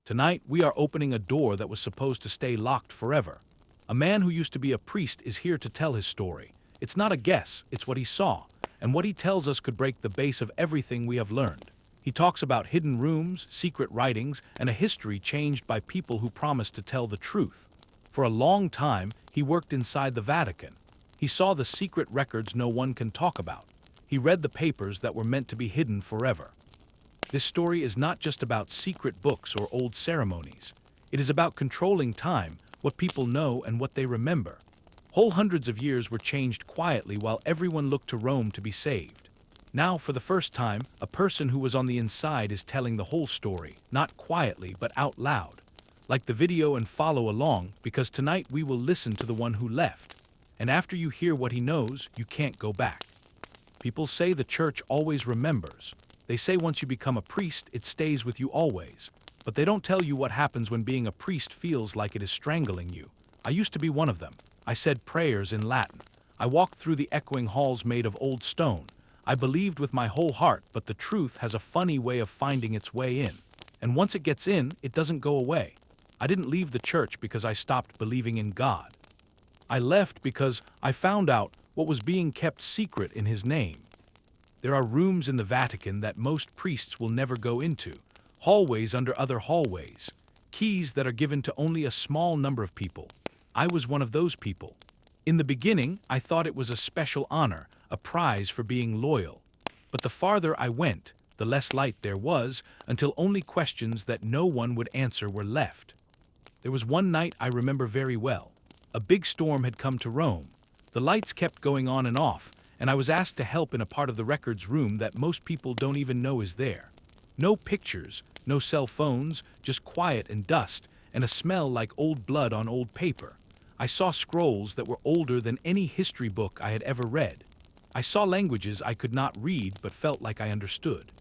Tonight, we are opening a door that was supposed to stay locked forever. A man who used to be a priest is here to tell his story. It's not a guess, it's what he saw, and what he tells us could break the base of everything we have learned. He talks about hidden rooms, secret writings, and a history changed by people who promised to tell the truth. For a long time, he worked inside the Vatican. He saw the secret records no one can talk about. He read the papers that were meant to be hidden forever. This story is not just about secret books or old ceremonies. It is about controlling time, what people know and what they remember. Whole hundreds of years were changed quietly while everyone looked to Rome to be saved. Now, for the first time, a person who was on the inside is telling the whole story, not quietly but out loud. Like the video and follow along, because tonight we will listen to the one who left. And after you hear what he knows, you can't go back. People say the church always remembers. They say once you become a priest, it stays with you always. But they don't tell you what happens when being a priest feels like it is strangling you. I used to be one of them. I said prayers in Latin. I walked through the echoing halls made of old stone. I believed with my whole heart, but the truth has a funny way of finding its way in. And once it gets in, it doesn't go away. I didn't leave the church because I stopped believing in God. I left because I found out what was being kept secret in his name. There are rooms in the Vatican that most priests will never go into, hallways under other hallways, keys that are given to only a small number of people. I was one of those people. In the beginning, I thought it was a special honor, a prize for being loyal. But the farther I went, the less light there was, until only questions that no one would answer were left. There was one night I remember very well. A big storm had come to Rome. The lights kept going on and off, and I was asked to help in a part of the records room that most people don't even know is there. No pictures, no cell phones, just quiet and dust, and a smell like old blood on old paper. I saw scrolls that were older than any history book I had ever read. I saw languages I could not read but felt like I understood.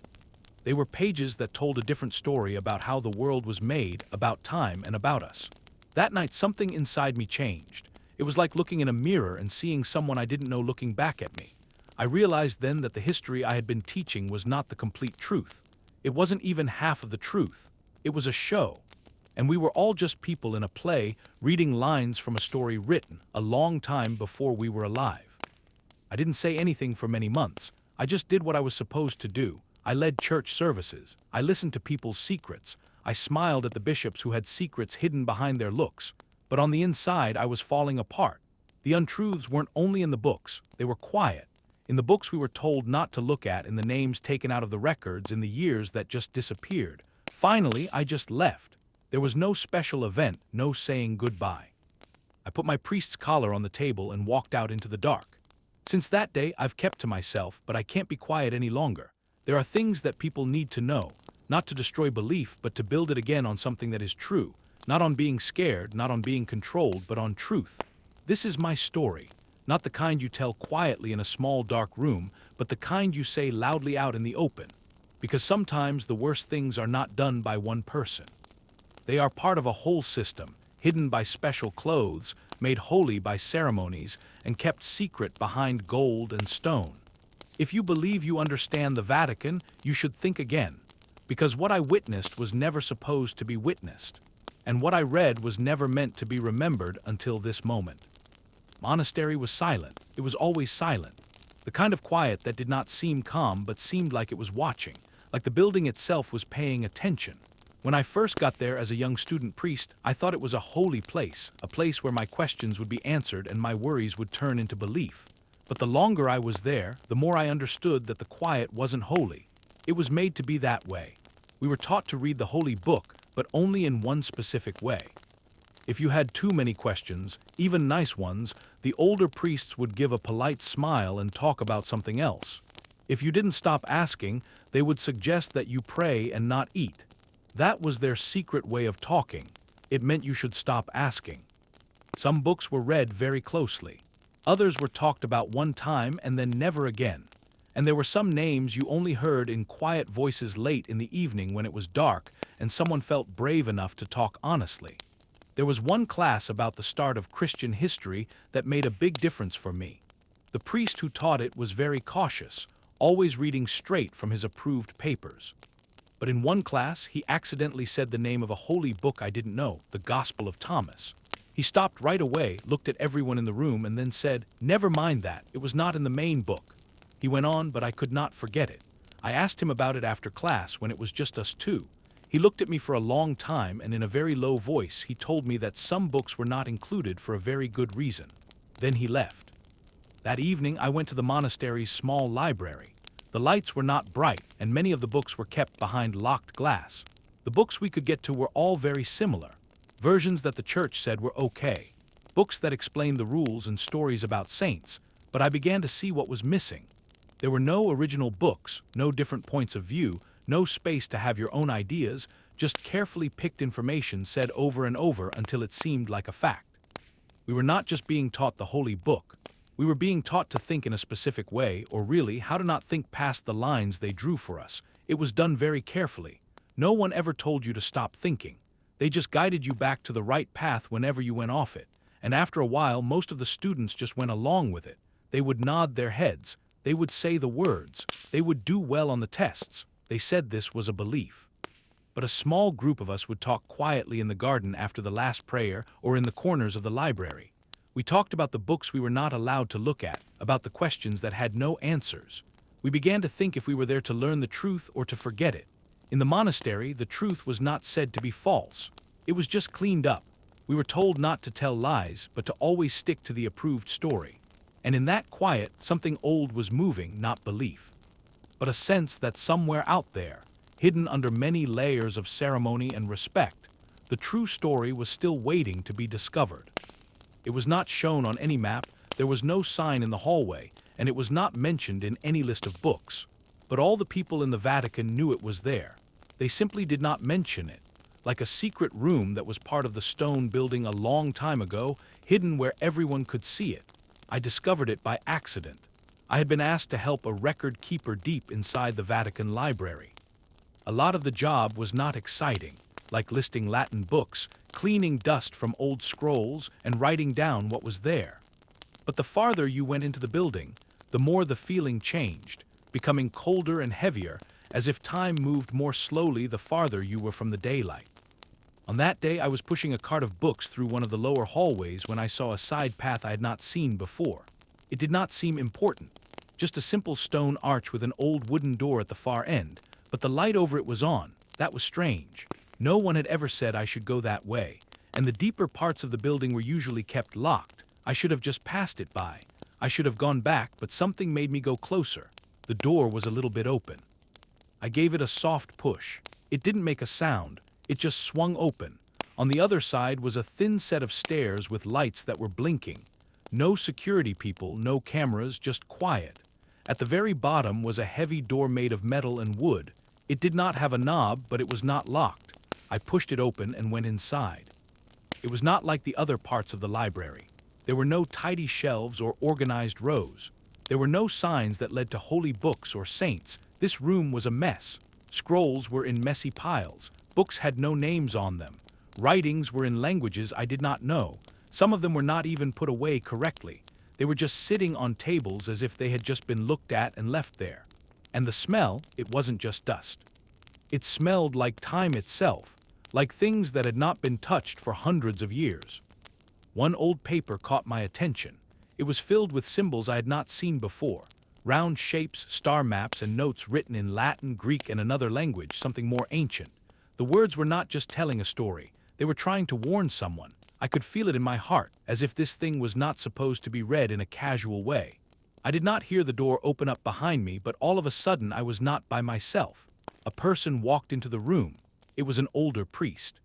They were pages that told a different story about how the world was made, about time, and about us. That night something inside me changed. It was like looking in a mirror and seeing someone I didn't know looking back at me. I realized then that the history I had been teaching was not the complete truth. It wasn't even half of the truth. It was a show. And we were all just people in a play, reading lines from a story written a long time before we were alive. I didn't say anything for many months. I just did what I was supposed to do. I led church services. I listened to people's secrets. I smiled at the bishops who had secrets hidden behind their looks. But on the inside, I was falling apart. The untruths weren't only in the books. They were quiet. In the books we were told not to look at, in the names taken out of the records, in the years that just disappeared. Finally, I just left. There was no special event, no saying goodbye. I put my priest's collar on the table and walked out into the dark. Since that day, I've kept to myself, but I can't be quiet any longer. There are things that people need to know, not to destroy belief, but to build it again on something that is true. Not on being scared, not on being controlled, but on truth. This is my story. Not the kind you tell quietly in a small dark room, but the kind you say loudly out in the open. Because sometimes the worst things are not done by one person. They are part of a whole system, hidden by special clothes, made holy by ceremonies, and kept secret behind gold and stone. If you believe you understand the Vatican, you should think again. Because what I witnessed was never supposed to be witnessed. And what I read was never meant to be remembered until this moment. Monastery was silent. It was always silent. The kind of quiet that did not seem calm but seemed like it was watching, like the building itself was paying attention. When I first got there as a young student priest, I thought it was a holy place, a place where my questions would be answered and my worries would turn into belief. But the longer I was there, the more I understood that the quiet wasn't holy. It was made to be that way. We were taught to read the holy book, but only in one specific way. If you had too many questions, even nice ones, the older priests would give a polite smile and talk about something else. If you didn't stop asking, they would suggest that you pray and not eat. That was their secret way of talking. It meant you should stop asking. Some books were read very closely. Others were talked about one time and then never again. And there were some names you only heard in quiet voices late in the evening when it was dark and someone felt brave enough to talk honestly. There was one class about the start of Christian history that made a big difference for me. The priest who taught it was very cautious, always reading straight from his approved papers. But in one class, he accidentally said the name of a holy book I didn't know, the Gospel of Thomas. He stopped right away, looked at everyone in the room, and then said, "Never mind that, it was not in the main book." He went on, but I could not forget it. I asked him about it after class when it was just us two. He looked at me for a long time, and in a very low voice, he told me that some books were not included for a very good reason. Then he left. That evening, I went to the monastery's small library. The lights were not bright, and many of the books were kept behind locked glass. The books we could get to were all very similar. Versions that the church said were okay. Books that explained the rules and stories about saints, but I began to see what was missing. There were no original books, no different points of view, no space to have your own ideas, just carefully picked information said over and over until it seemed like a fact. We were not just being taught the holy book. We were being taught to think in a specific way, or really, how to not think past the lines they drew for us. It was done very carefully. No one ever told you to stop thinking. They just guided you back to the right path whenever you went off it. And after a while, most of the students just went along with it. They would nod their heads. They would say the words. They would do well on the tests. They said this was a belief. But a small group of us would talk quietly in the garden after the last prayer or in the corners of the library. We talked about the books we were not allowed to look at, about the questions that had no answers. We began to think if we were there to learn the truth or to forget it. In the monastery, the truth was not said to be false. It was just cleaned up. We were told not to tell lies, but to always stick to the approved story. And in that quiet, something old was moving, not belief, but a sense that somewhere out there, hidden under many layers of ceremony and respect, the true story was still waiting to be discovered. It was not shown on any map, there was no sign in the hallway, and it was not mentioned in any list of books. But all the people in the Vatican knew it was there. They simply did not mention it, like a secret room that was part of the stone building a long time ago, hidden where everyone could see it. I discovered it by accident. I had been asked to help a record keeper deep inside the Vatican library. A lot of the job was not exciting, like listing Latin books, cleaning dust from old scrolls, and writing down what was there. But the farther you went into the building, the more the feeling changed, becoming colder and heavier, as if time moved more slowly the farther you were from the daylight. On that day, I was pushing a cart of books through one of the lower hallways when I saw a side path I had not seen before. It did not seem important, just a simple stone arch with an old wooden door at the far end, but the light over it was on. That was strange. No one had ever said I should go that way, and the deeper parts of the building were usually kept locked. I should have just passed it by. I should have gone back, but something made me go closer. The door was a little bit open. I gave it a soft push. It didn't make a sound. It just swung open. On the other side was a thin set of stairs with lights that were blinking. No security people, no cameras, just quiet. At the very bottom was a heavy door made of metal and wood. It did not have a knob, but it was not locked. I pushed it open and went inside. It was not like the other parts of the library. There were no tidy shelves or organized rows. There were no signs that led to holy books or saints. This room was a mess. Scrolls were in messy piles. Books had no names on them. Writings were in languages I did not know. Some of them were not even put away correctly. They were just sitting on tables as if they had just been looked at and left there. And the smell, it wasn't just dust. It smelled like time itself, like things that had not been touched for hundreds of years. One old paper caught my attention. It was filled with symbols I had not seen before. Round shapes, star maps, and notes written in Latin, Greek, and another language, something more ancient. The words were not just telling a story. They were trying to warn someone. I could feel it in my heart, as if this thing was not supposed to be read in a casual way. I did not hear the door open up behind me, but all of a sudden I was not by myself. A person walked into the room. It was an older priest.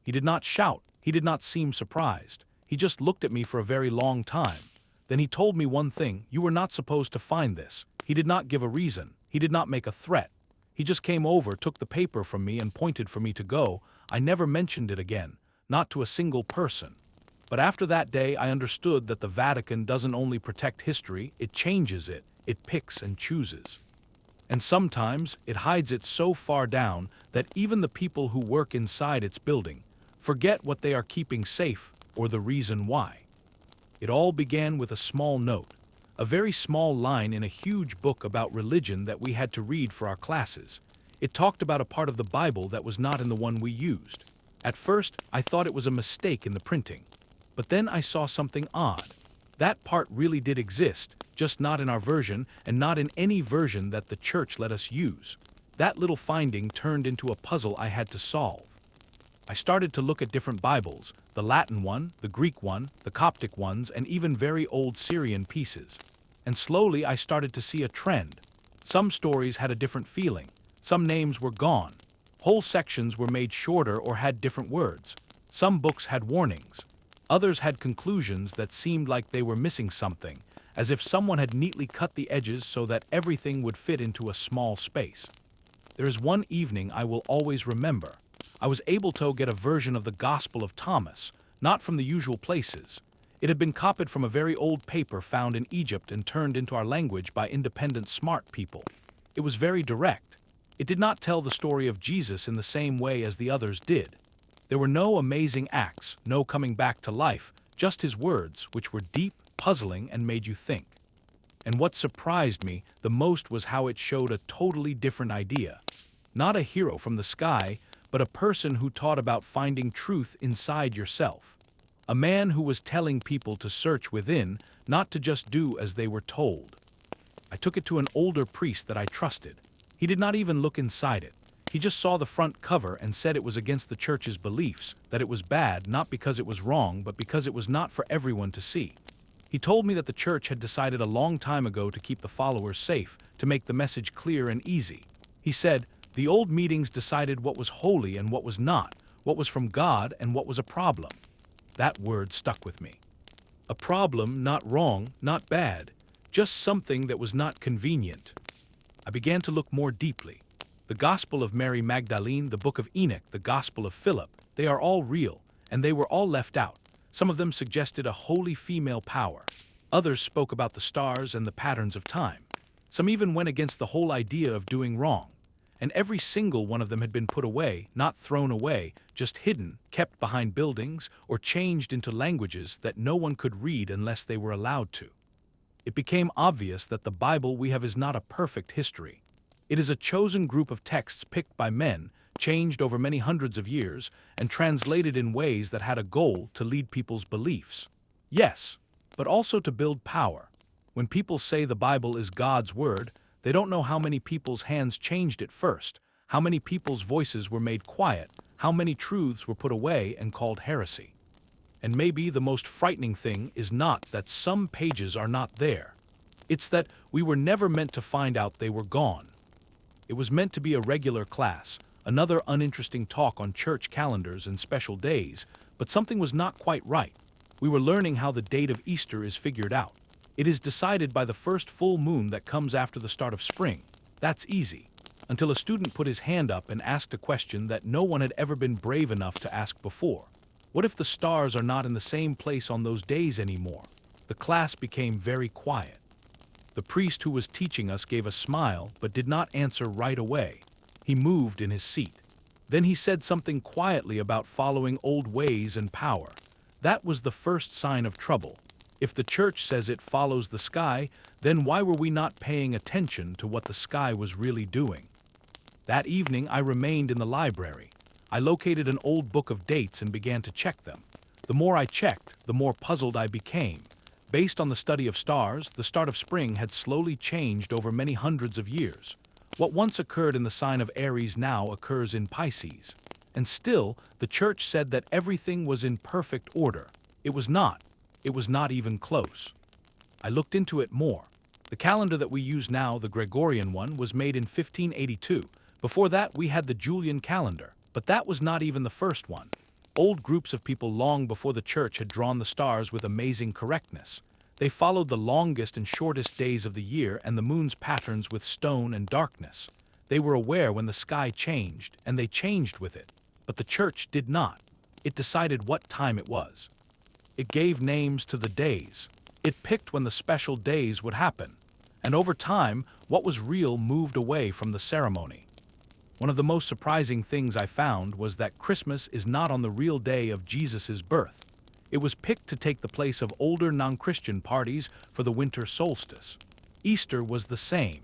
He did not shout. He did not seem surprised. He just looked at me for a very long time. Then he told me one thing: "You were not supposed to find this." He did not give a reason. He did not make a threat. He just came over, took the paper from me, and pointed for me to go. I never mentioned it again, not to a single person. But after that day, I understood that the Vatican doesn't only protect history, it changes it, it picks and chooses. And sometimes it hides it so far down that even the people who work inside its building forget what they are keeping safe or the reason why. It all began with a small note, a very small line in a huge book about religion that we had to read for our classes. It talked about a part of the Bible that was not in the one we used. At first, I thought it was a mistake in the printing. But then I saw something odd. That part really did exist, just not in our version and not in any version that the church let us use. That little finding turned into a puzzle I had to solve. I started to look at different Bibles, the Latin one, the Greek one, the Coptic ones, and even very old Syrian pieces. And slowly I started to see a trend. Some stories had a different feeling. Some names were gone. Whole sections were made shorter or had different words. Some books had warnings. Others had conclusions that seemed like they were missing something, as if someone had neatly cut the edges so that everything would fit into a small space. There is one evening I will always remember. I was able to get a version of the Gospel of Thomas, not from the usual places. It had been copied from a very old paper found in Egypt and turned into our language by independent smart people. It was very direct. It did not tell the story of Jesus in the same way as the others did. There were no amazing acts, no coming back to life, just his words, which were deep, puzzling, and made you think. And what surprised me the most was how it showed a totally different idea. Not a hero from the sky, but a person who taught about finding truth inside yourself. A man who was telling people to search within, not to just do as they were told. I took it to an older priest that I trusted. He did not even look inside it. He just saw the front cover and said it was against the church's beliefs, that it was bad not because it was wrong, but because it was not for everyone to see. He told me that the church had decided a long time ago to keep the followers safe, to make the message clear and easy. He said, the old meetings decided what was holy and what was not, what was from God and what was a problem. That word stuck with me. A problem, not wrong, not bad, just something that was not convenient. I began to look more deeply. The Gospel of Mary Magdalene, the Book of Enoch, the Gospel of Philip, they are all real, and they were all left out. Some of them suggested a holy female power. Others spoke about the stars and the patterns of time. Some even went against the whole idea of doing wrong. And every single one of them had been put away, not thrown away, just hidden, kept behind buildings, or changed into languages that no one could read unless they were allowed to. It became obvious that the Bible we have is not a perfect history. It is a chosen group of texts picked by men, changed over many hundreds of years, and translated in ways that had a goal to lead people's beliefs. Yes, but also to build power. When people say the Bible is God's word, they don't know how many people's hands changed it first, how many people's voices were made quiet, how many truths were put away and called heresy. And maybe the most frightening thing is not that some pages are not there. It's that we were never meant to find out they were gone. It was meant to be a regular class, another uninteresting talk on church calendars and special days, but something was not quite right. We were learning how the date of Easter is figured out. It is decided by the first full moon that comes after the start of spring. That's easy. Until a student put his hand up and asked a question that no one had ever been brave enough to ask before. What if the stars are not in the same place on those days anymore? The class became very quiet. The priest who was teaching us gave a smile but did not answer right away. He moved in his seat. Then he said something quietly about following old ways and power. That was the first sign of trouble. If the church says it follows the sky, then why were we not paying attention to what the sky was really doing? That evening I remained in the library. I located an old book of dates and began to check them. The more I checked, the more puzzled I became. Based on the study of stars, the start of spring had slowly changed over many hundreds of years. What once occurred in the sign of Aries now occurs in Pisces. And still, the church said that everything was in perfect order. It was not. It was not even close. I looked into it more. The calendar that we use now, the Gregorian one, was made in 1582. Before that, we had the Julian calendar, but that was not even the first one. Old groups of people long before the church had drawn the stars with amazing correctness. They followed the longest and shortest days of the year and the moon's patterns with stone and darkness. They were aware when the sky changed, and they changed with it. But the church did not. It decided what time it was. It gave names to the days. It picked when the special days would happen. And over time, what was real moved away from the ceremony. One of the most surprising things I found was that Christmas is not on the real day of Jesus' birth. It was picked to take the place of older non-Christian parties for the winter solstice. Easter was the same.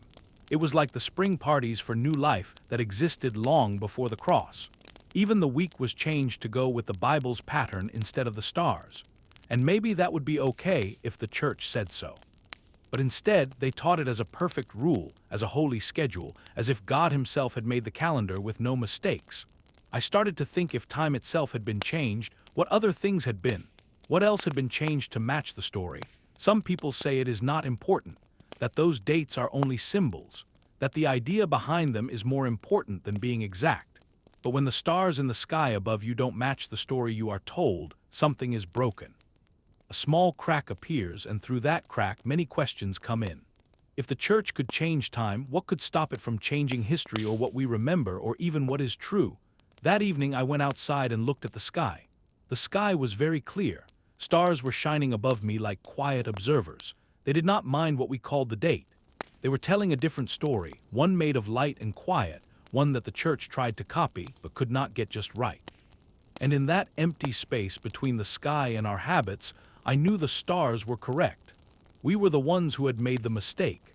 It was like the spring parties for new life that existed long before the cross. Even the week was changed to go with the Bible's pattern instead of the stars. And maybe that would be okay if the church said so. But instead, they taught it as a perfect rule, as a holy schedule, as if God himself had made the calendar with no mistakes. I started to think if time itself had been changed, what other things had been? What else had been changed to match the story? Some people say it is not important, that those dates are only symbols, that the idea behind them is more important than being exact. But when the stars in the sky above you don't match the story you are told, something is broken. A small crack appears, and through that crack many questions come in. If the church could change time, what could stop it from changing history or what we remember or even what is true? That evening I went outside and looked at the sky. The sky was very clear. Stars were shining above me like quiet observers. They did not mind what we called the date. They were telling a different story, one made of light and quiet, one that the church tried to copy but could not get just right. And in that empty space between the sky and our habits, I knew the stars were correct. We were the ones who had made the mistake.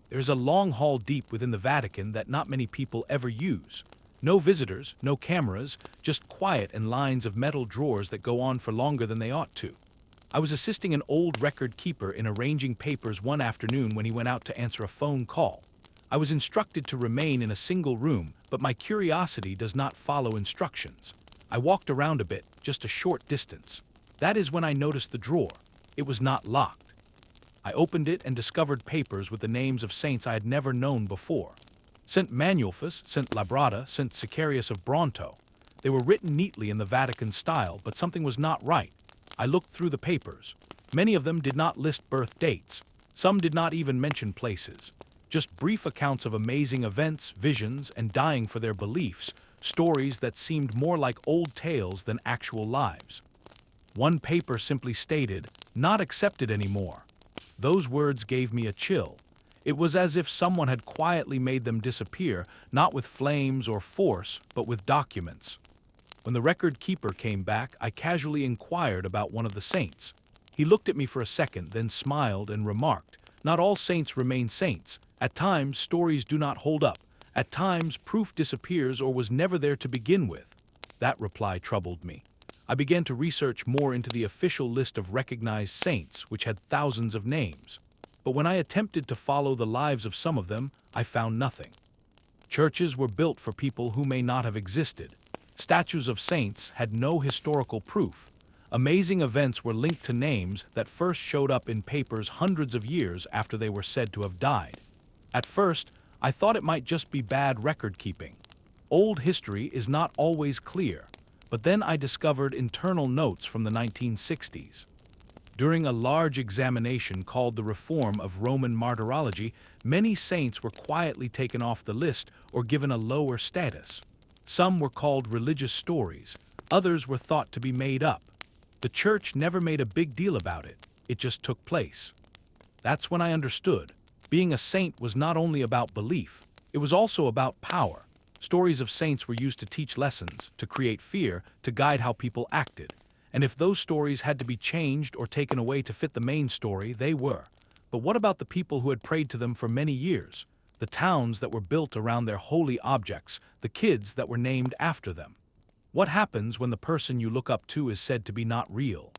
There is a long hall deep within the Vatican that not many people ever use. No visitors, no cameras, just quiet and lines of metal drawers that go on for longer than they ought to. I was assisting an old record keeper in arranging papers one afternoon when he went out to answer a phone call. I was instructed to remain in a single room, but my curiosity does not follow instructions. I walked around a bit, just a short distance. That is when I noticed the drawer. It was not locked. I opened it and discovered papers with the names of saints I had never known before. St. Manulfus, St. Labrada, St. Sicarius of Bronto. They were written neatly in the Vatican style, but something was not right. I looked through the papers. Many of them did not list birth dates. Some did not even mention places. Just brief accounts of amazing events, visions, and dying for their beliefs, stories that seemed more like old tales than actual lives. One paper simply stated, "Not accepted anymore." Those words gave me a chill. It was as if someone had quietly made them disappear, not with flames or force, but with documents. When the record keeper came back, I casually inquired about one of the saints. He looked at me for a second, then smiled and remarked, "Not all saints remain saints. At times, stories do not hold up. At times, proof disappears or was never there to begin with." That reply troubled me. I began to research more into the official list of recognized saints, which had thousands of names. But when I attempted to follow the lives of some of them, I found nothing. Churches were built for people who may not have existed. Statues of saints had no historical proof. Amazing events were linked to names that first showed up in papers hundreds of years after they were said to have died. At first, I thought it might just be bad record keeping. Old history is not always clear. But then I discovered internal notes from the 1960s. During a large examination called the Reform of Roman Martyrology, many saints were quietly taken off the list or given a lower status. Some were called religious stories, others were thought to be made up. The church never made a big deal about it, it just took place. That's when I understood. Being a saint was not only about belief, it was also about power. Stories of saints were used to teach lessons, to create fear, to guide how people acted. And if those stories had to be changed or taken away to fit the main story, they were. But what about the people who had prayed to them for many years? The towns that were built around their holy objects, the kids that were named after them? What happens when the person you look up to is said to be not real?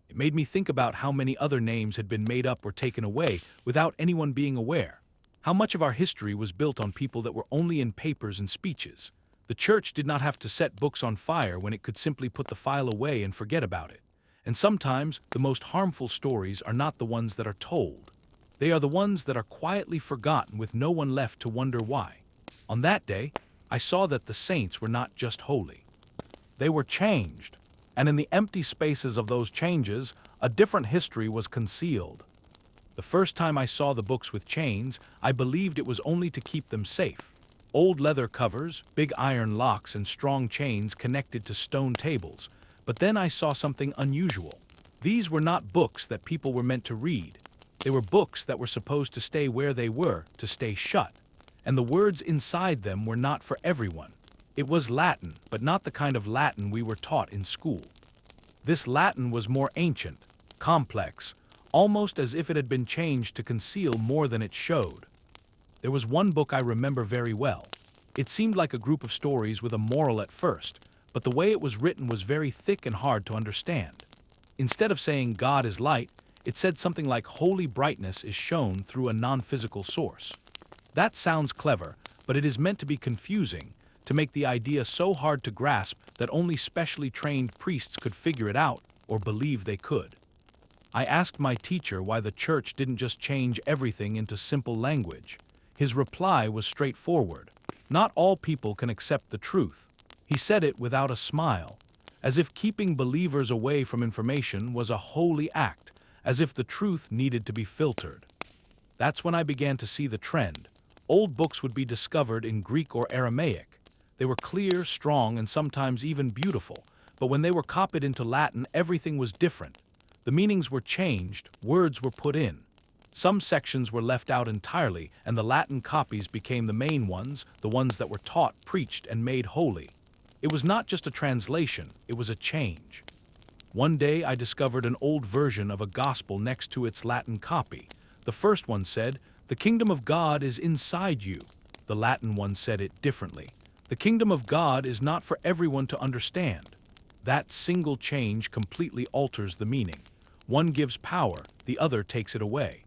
It made me think about how many other names had been made up or taken away without anyone being aware. How much of our history was built on people that were only in papers and speeches? The church did not have to set books on fire when it could simply put the file away and forget about it. And sometimes, the most harmful stories are not the ones that are told. They are the ones that are quietly forgotten with no one left to wonder why. On that day, I saw that the saints were not just holy. They were changed. And in the empty spaces of those changes, a different history was concealed. The first time I saw the books with chains, I believed it was only to keep them safe. Old leather covers, big iron locks, and strong chains connected to stone tables. But then I saw something unusual. These were not books that people were meant to read. They were books that were supposed to stay where they were, to stay shut. And the words inside them were not for everyone. It was Latin, but not the kind of Latin we were taught in school. This Latin was more ancient, complex, almost as if it had been changed to conceal more than it showed. There was one book I remember very well. It seemed like a group of stories with a moral at first, but the way it was written was very thick and hard to understand. Instead of saying God is light, it said something like holy brightness is shown through a non-physical source. That sounds clever, but it is meant to be confusing, to make the idea so hard to grasp that only specially trained priests could figure it out or believe they could. I asked my teacher why the church didn't just change everything into simple language. His reply was straightforward. Not all people can accept the truth. He said it without a smile, as if keeping believers away from information was a holy act, as if the truth needed to be filtered. That's when I began to see the trend. Old books would be discovered in Greek or Aramaic. They were clear, strong, and sometimes even beautiful, but when they were copied into Latin, everything was different. The meanings were changed, words were put in. Some sections were left out entirely, and the Latin copies became the main ones, the ones that were taught, preached, and made holy. It was not just a translation, it was a change. One day I discovered an old version of a gospel next to its Latin copy. The first one said, "The kingdom of God is inside you." The Latin one said it differently. "The kingdom of God is not for everyone to understand." That single change completely alters the meaning. One gives power, the other takes it away.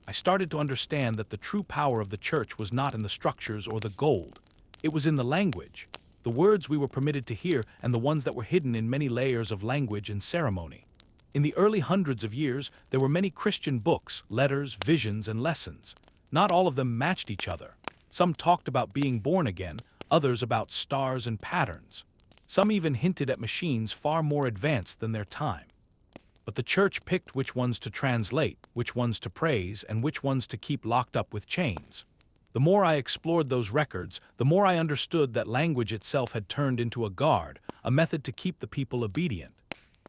I started to understand that the true power of the church was not in the structures or the gold. It was in the language, the words we were permitted to hear and the ones that were hidden in many layers of language and ceremony. In the early hundreds of years, there were many Christian books, letters, visions, and lessons. Not all of them matched each other. Some talked about being born again, others about stars and patterns. Some even hinted at machines far more advanced than their time. But the church picked which ones to translate, which ones to praise, and which ones to keep locked up with chains. The more I explored those records, the more I understood that language itself had turned into a guard, a method to keep the people obedient.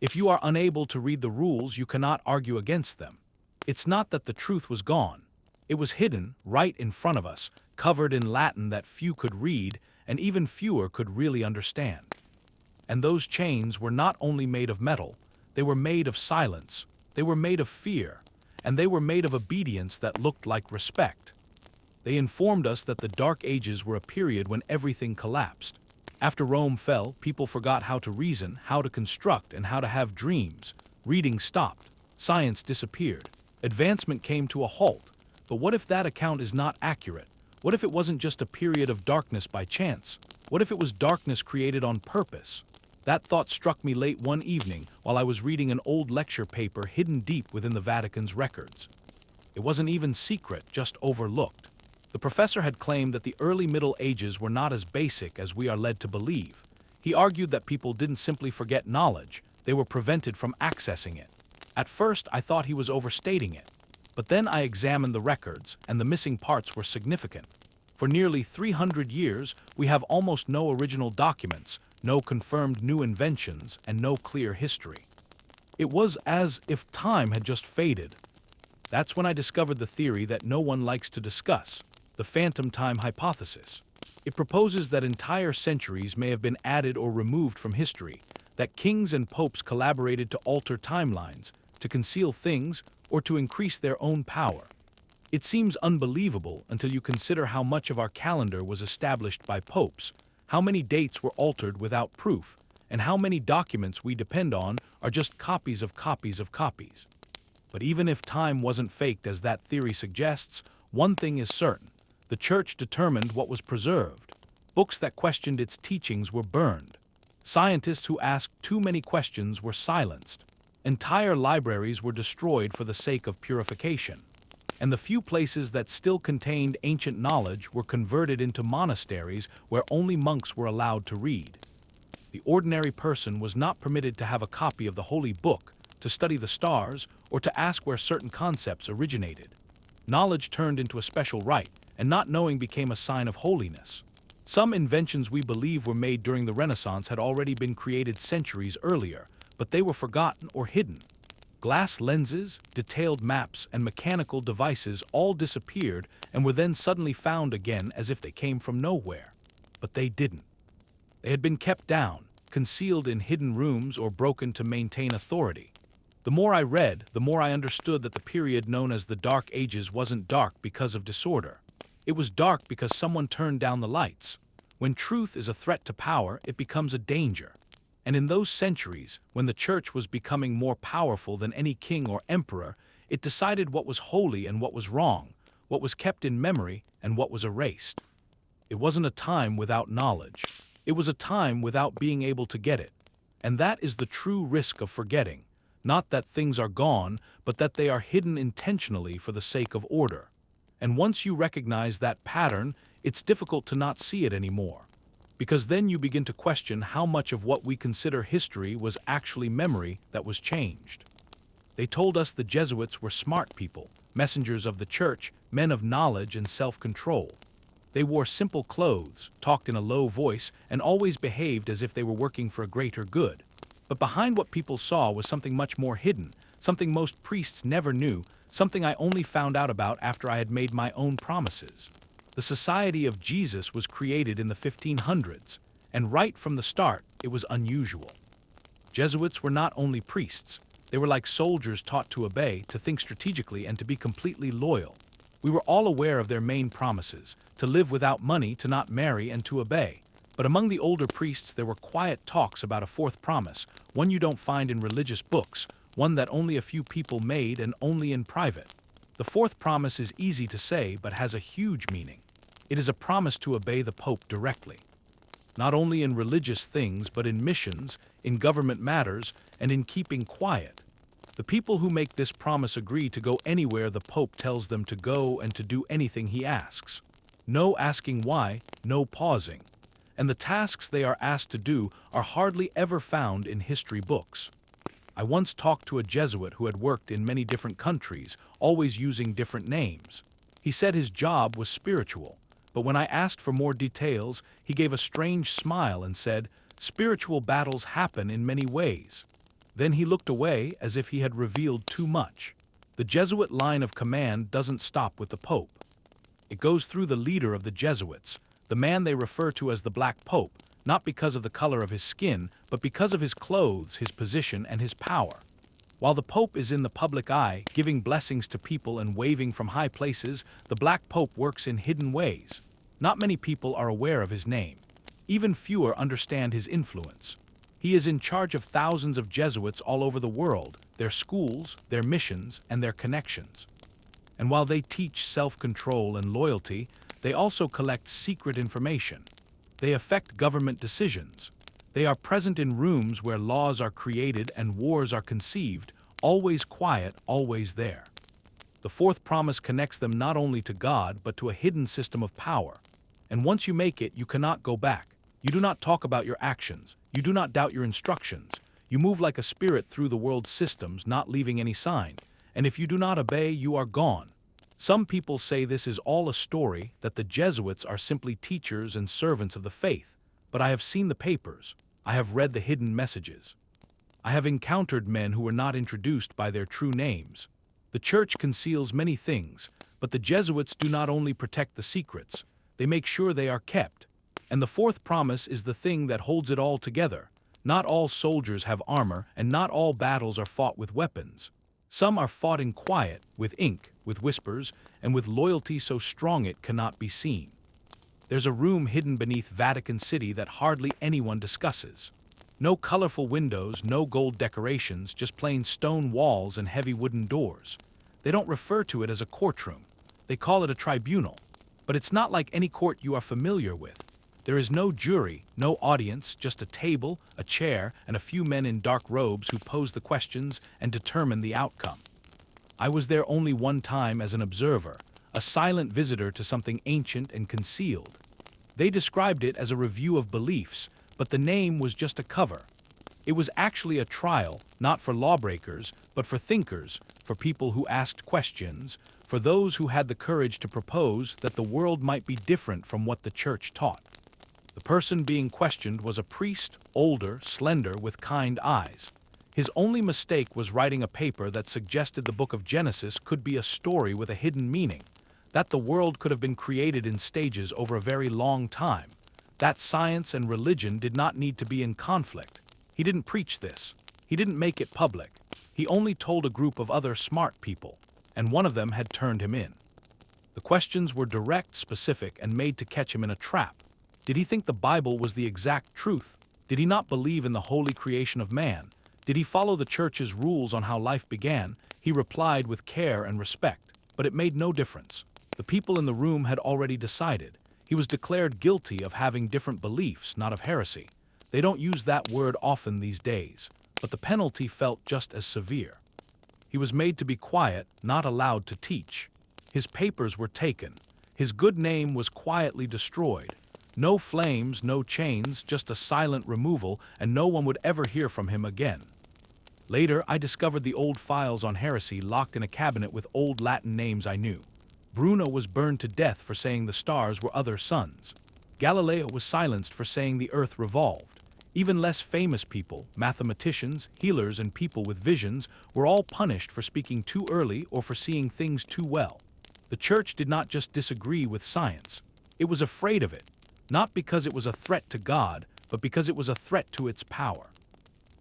If you are unable to read the rules, you cannot argue against them. It's not that the truth was gone. It was hidden, right in front of us, covered in Latin that few could read, and even fewer could really understand. And those chains were not only made of metal, they were made of silence, they were made of fear, and they were made of obedience that looked like respect. They informed us that the Dark Ages were a period when everything collapsed. After Rome fell, people forgot how to reason, how to construct, and how to have dreams. Reading stopped. Science disappeared. Advancement came to a halt. But what if that account is not accurate? What if it wasn't just a period of darkness by chance? What if it was darkness created on purpose? That thought struck me late one evening while I was reading an old lecture paper hidden deep within the Vatican's records. It wasn't even secret, just overlooked. The professor had claimed that the early Middle Ages were not as basic as we are led to believe. He argued that people didn't simply forget knowledge, they were prevented from accessing it. At first, I thought he was overstating it. But then I examined the records, and the missing parts were significant. For nearly 300 years, we have almost no original documents, no confirmed new inventions, and no clear history. It was as if time had just faded. That's when I discovered the theory that no one likes to discuss, the phantom time hypothesis. It proposes that entire centuries may have been added or removed from history, that kings and popes collaborated to alter timelines, to conceal things, or to increase their own power. It seems unbelievable until you consider how much of our calendar was established by popes, how many dates were altered without proof, and how many documents we depend on are just copies of copies of copies. But even if time wasn't faked as that theory suggests, one thing is certain. The church determined what was preserved. Books that questioned its teachings were burned. Scientists who asked too many questions were silenced. Entire libraries were destroyed for the sake of purification. And the few places that still contained ancient knowledge were converted into monasteries where only monks were allowed to read. The ordinary person was not permitted to have a copy of the Holy Book, to study the stars, or to ask where certain concepts originated. Knowledge turned into a special rite, and not knowing became a sign of holiness. Some inventions we believe were made during the Renaissance had already been created centuries earlier, but they were forgotten or hidden. Glass lenses, detailed maps, and mechanical devices all disappeared and were then suddenly found again as if they came from nowhere. But they didn't. They had been kept down, concealed in hidden rooms or broken to maintain authority. The more I read, the more I understood that the period known as the Dark Ages wasn't dark because of disorder. It was dark because someone turned down the lights. When truth is a threat to power, it becomes a danger. And in those centuries, when the church was becoming more powerful than any king or emperor, it decided what was holy and what was wrong, what was kept in memory and what was erased. It wasn't a time without knowledge. It was a time without being able to get it. And that is the true risk of forgetting. Not that things are gone, but that they are hidden intentionally for the sake of order. And once you recognize that pattern, it's difficult to not see it anymore. Because then you begin to question how much of what we consider history was actually memory that was changed. They told us the Jesuits were smart people, messengers of the church, men of knowledge and self-control. They wore simple clothes, talked in a low voice, and always behaved as if they were working for a greater good. But behind what people saw was something much more hidden, something most priests never knew, something I only found out about after I had made my own promises. The Society of Jesus was created in the 1500s, and right from the start, it was unusual. Jesuits were not only priests, they were like soldiers taught to obey, to think strategically, and to be completely loyal. We were all aware of their main promises, to live without money, to not marry, and to obey. But among the older priests there were quiet talks about a fourth promise, one you don't find in religious books, one that only a few people made and only in private. The fourth promise is easy to say but has a huge meaning. It is a promise to obey the Pope directly. Not only in religious things but in missions, in government matters, and in keeping quiet. The people who make this promise agree to go anywhere the Pope tells them to go and to do anything he asks. No asking why, no pausing. And the tasks they are asked to do are hardly ever found in history books. I once talked to a Jesuit who had worked in many different countries, always using different names. He said his job was spiritual, but when I asked for more details, he gave a strange smile and said, "Spiritual battles happen in many ways." Then he looked away as if he had revealed too much. The Jesuit line of command doesn't stop with the Pope. It goes through the leader of the Jesuits, the man they refer to as the Black Pope, not because of the color of his skin, but because of his clothes, his position, and his power. While the Pope is in the public eye, giving blessings to people and waving from high places, the Black Pope works in hidden ways. Not many people are aware of his name. Even fewer understand his influence. He is in charge of thousands of Jesuits all over the world, their schools, their missions, and their connections. And while they teach self-control and loyalty, they also collect secret information. They affect government decisions. They are present in rooms where laws are created and wars are conceived, always quiet, always there. The fourth promise connects them not only to God, but to a hidden system of power. And once you make it, you cannot go back. You do not talk about your actions. You do not doubt your instructions. You move like a spirit through the world's systems, not leaving any sign. And if you do not obey, you are gone. Some people say this is all a story, that the Jesuits are simply teachers and servants of the faith. But I have seen the papers. I have read the hidden messages. I have encountered men who were not introduced by their true names. The church conceals many things, but the Jesuits do not only protect the secrets, they make sure they are kept. And the fourth promise is the thing that holds it all together. Not all soldiers have armor, and not all battles are fought with weapons. Some are fought in quiet, with ink, with whispers, and with loyalty so strong it cannot be seen. There's a room hidden beneath Vatican City that hardly anyone discusses. No colorful windows, no gold decorations, just plain stone walls and heavy wooden doors. They don't refer to it as a courtroom. They call it a tribunal. But it's not like any court you are familiar with. There is no jury, no audience, just a table, a chair, and a few men in dark robes who pose the questions and determine the outcome. I was there only one time as an observer, a silent visitor to something ancient and concealed. They described it as a review of beliefs, but the name was just a cover. It was actually a trial, not for lawbreakers, but for thinkers, for people who asked questions, for those who had the courage to propose that the world might be different from what the church taught. The person being questioned was a priest, older, slender, with kind eyes. His only mistake was writing a paper that suggested the book of Genesis could be a story with a hidden meaning, that the world could have been created in stages over a very long time, that science and religion did not need to be in conflict. He didn't preach this. He didn't make it public. He only told a group of other smart people, and one of them had turned him in. The questions were direct, specific, and made to catch him in a trap. Did he think the Bible was the exact truth? Did he not believe in the holy creation of man? Did he follow the church's rules on how life began? He replied with care and respect, but it made no difference. The people in the room had already decided. He was declared guilty of having different beliefs, not of heresy. They don't use that word often these days, but the penalty felt just as severe. He was made to be quiet, not allowed to teach. His papers were taken. His good name was quietly destroyed. No flames, no chains, just a silent removal, and no one would ever hear from him again. Later, I discovered the old files on heresy locked in a cabinet with old Latin names I knew. Bruno was burned to death for saying the stars were other suns. Galileo was silenced for saying the earth revolved. Even less famous people, mathematicians, healers, and people with visions, were all punished for speaking too early or for seeing things too well. The church did not just disagree with science. It was afraid of it, not because it was a threat to God, but because it was a threat to its power.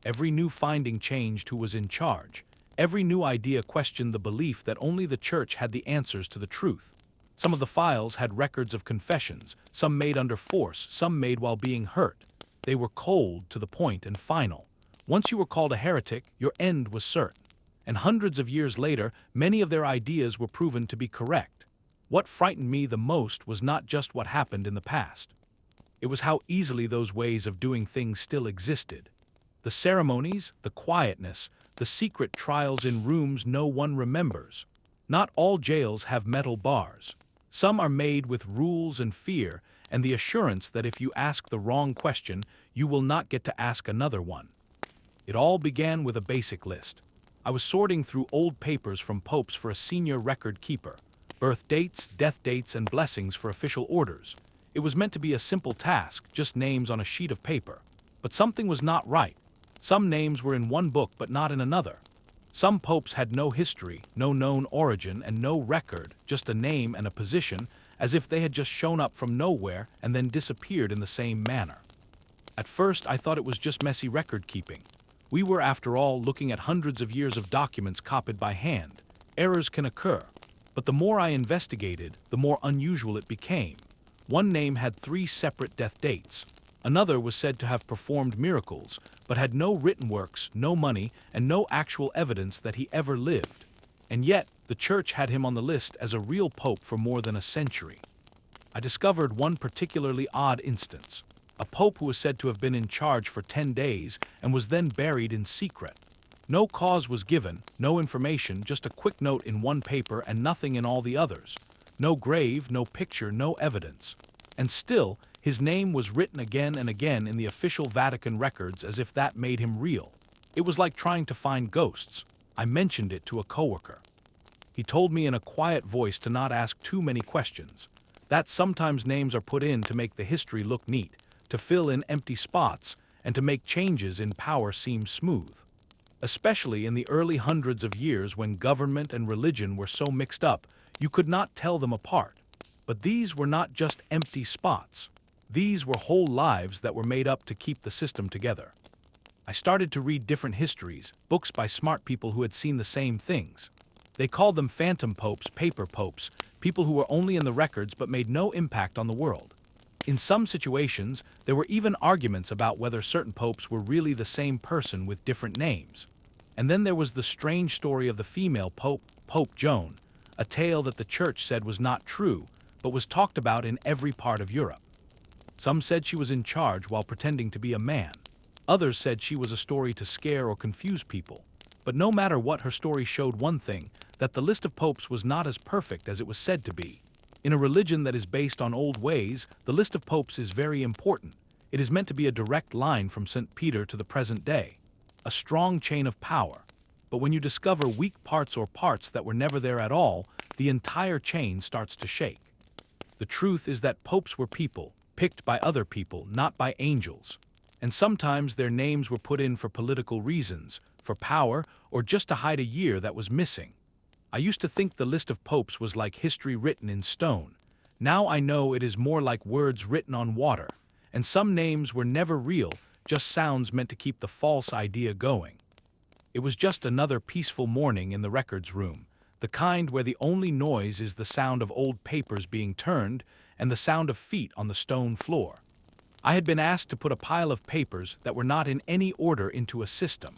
Every new finding changed who was in charge. Every new idea questioned the belief that only the church had the answers to the truth. Some of the files had records of confessions, some made under force, some made while being hurt. They were cold, to the point, and final. Once you were called a heretic, your end was certain. And hundreds of years later, many of their ideas were proven to be correct. What frightened me the most was not just what happened in the past. It was how easily those ways of doing things still existed. The ceremonies, the quietness, the secret trials in rooms no one remembers. Not all jails have metal bars. Some are made with rules and fear, and the assurance that if you ask the wrong question, you will not get to ask another one. It all began with a basic list. I was sorting through old papers from popes for a senior record keeper. Birth dates, death dates, and blessings for official orders. It was meant to be a simple task, just names on a sheet of paper. But something was not right. Some names were in one book but not in another. Some popes had no history, no known origin, and no record, just a name and a position, as if they had just shown up from nowhere and then disappeared in the same manner. At first, I thought it was just messy record keeping. We were, after all, looking at hundreds of years of documents copied by hand. Errors can occur. But the more I investigated, the more unusual it became. One name had 3 separate death dates. Another was said to have performed miracles, but had no written works, no money, and no actual evidence that he ever lived. And yet, the church had him on the list as a real pope for more than a century. I discovered one particularly odd instance. A pope who was said to have been in charge for 10 days and was then buried in secret. No cause was given, no information, just a quick note in one paper and nothing in all the others. No grave, no picture, no evidence. And still, his name was written again and again in the official Vatican records as if that made him real. It was like trying to find ghosts. I mentioned it to a coworker. He told me in a quiet voice to not ask too many questions. That sometimes names are put in to make the history look neat, to fill in empty spots, and to make changes in power seem smooth. Especially in the early hundreds of years when government and religion were so mixed up, you could not tell them apart. But these were not just empty spots. These were whole lives that were made up to keep the system together. I started to read different histories, books by smart people who had seen the same things. They called them phantom popes, paper popes, people who were only in the records but made no impact on the world. In some situations, there were even arguments about whether certain popes were really the same person with different names. And then there was the strange story of the female pope, Pope Joan, a tale that the church said was not true, but was talked about in every part of Europe. Some said she was in charge while pretending to be a man. Others said she was a story to scare or confuse people. But no matter what, her story showed one thing, that the list of popes was not as perfect as it was said to be. In a religion that is based on old ways, the list of popes is very important. It is meant to be a direct line from St. Peter to the present day. A strong chain of power. But when you discover weak parts or parts that were never there at all, the entire chain starts to shake. The truth is that popes were people, picked by other people, not by angels. And sometimes their names were put in for political reasons, for power, or just to hide a year that was missing. I used to think the list of popes was like history written in stone. Now I know it is more like words written on water, and some names were never real, just sounds meant to keep the false idea going. It was just another peaceful morning in the records room. the kind where the only noise is the sound of old papers being turned and the sound of feet on the stone floor. I had been asked to put a pile of papers that were not in any order into a system.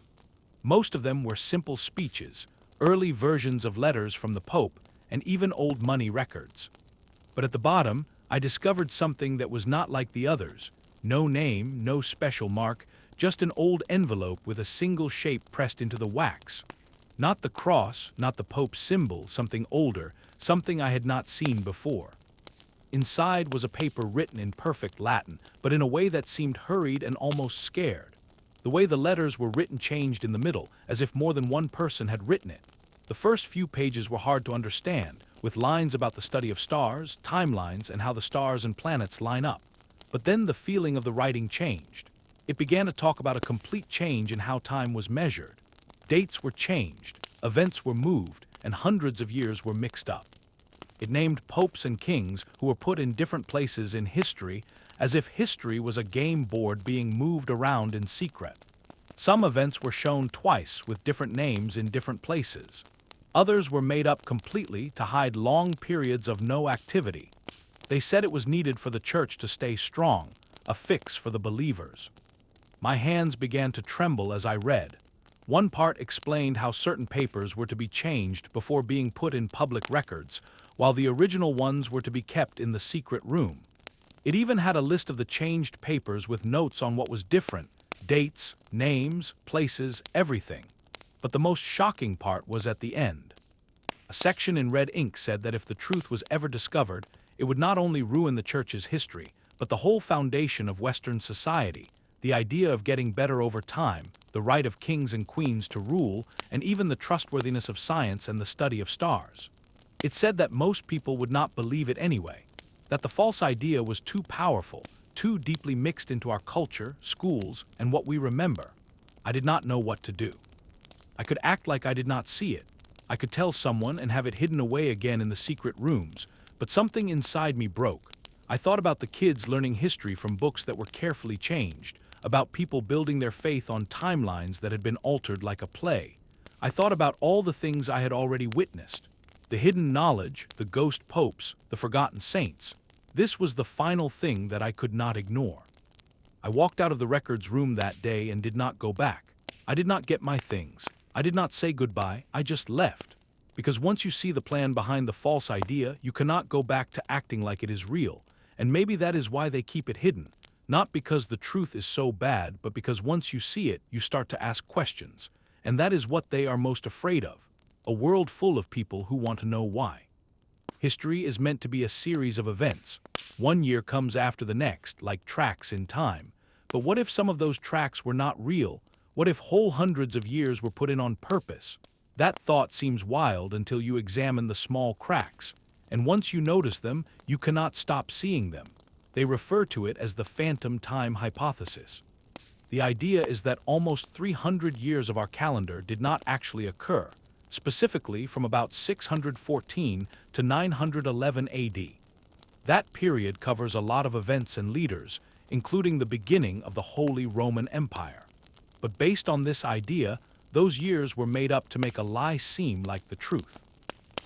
Most of them were simple speeches, early versions of letters from the Pope, and even old money records. But at the bottom, I discovered something that was not like the others. No name, no special mark, just an old envelope with a single shape pressed into the wax. Not the cross, not the Pope's symbol, something older, something I had not seen before. Inside was a paper written in perfect Latin, but in a way that seemed hurried and almost scared. The way the letters were written changed in the middle, as if more than one person had written it. The first few pages were hard to understand, with lines about the study of stars, timelines, and how the stars and planets line up. But then the feeling of the writing changed. It began to talk about a complete change in how time was measured. Dates were changed, events were moved, and hundreds of years were mixed up. It named popes and kings who were put in different places in history, as if history was a game board being moved around in secret. Some events were shown twice with different names in different places. Others were made up completely to hide long periods of no activity. They said it was needed for the church to stay strong, a fix for the believers. My hands began to tremble as I read. One part explained how certain papers were to be changed before being put in public records, while the original ones were to be kept in the secret room. It even had a list of the changed papers with notes on what was different, dates, names, places, everything. But the most shocking part was at the end. A section in red ink said that if the truth was ever discovered, it would not only ruin the church's history, but the whole foundation of Western society, the idea of getting better over time, the right of kings and queens to rule, and even the trustworthiness of science and the study of stars. It said that most people would not believe it anyway, that the false idea was too powerful, too deeply mixed into our culture, schools, and what we remember. I did not know what to do. I could act like I did not see it. I could tell someone and have it hidden away again in the secret rooms, but something inside me broke. I thought about the kids learning history from books that were carefully changed, about people building their faith on timelines that had been altered like a play. I thought about all the things I had already witnessed. The hidden knowledge, the ghost popes, the forgotten saints. This was the final thing that I could not ignore. I walked out of the records room that day and did not go back. I did not get my things. I did not say goodbye, I just left. Because once you see the plan behind the false idea, you cannot go back to acting like it is real. And maybe that is why they keep it hidden. Not because the truth is so bad, but because once you see it, you start to ask questions. And that is what they are most afraid of. A world full of people who want to know why. History is meant to be a series of events. One year comes after the next, like tracks in time. But what if some of those tracks were not real? What if whole hundreds of years were put in on purpose? That thought seems wild until you examine the small cracks. And once you notice them, you cannot stop seeing them. They refer to it as the phantom time hypothesis. The idea is that almost 300 years of our calendar did not actually occur, specifically from about 614 to 911 AD. That period covers a lot of events and leaders, including the beginning of the Holy Roman Empire. But based on this idea, those years were made up to make a lie seem like the truth.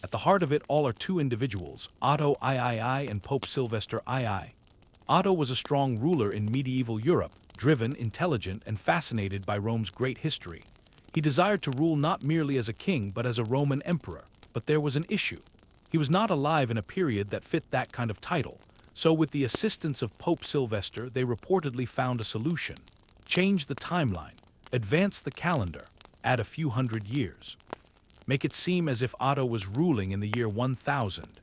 At the heart of it all are two individuals, Otto III and Pope Sylvester II. Otto was a strong ruler in medieval Europe, driven, intelligent, and fascinated by Rome's great history. He desired to rule not merely as a king, but as a Roman emperor. But there was an issue. He was not alive in a period that fit that kind of title. So with the assistance of Pope Sylvester, they reportedly found a solution. Change the timeline, advance the calendar, add a few hundred years. Make it seem as if Otto was ruling in the year 1000.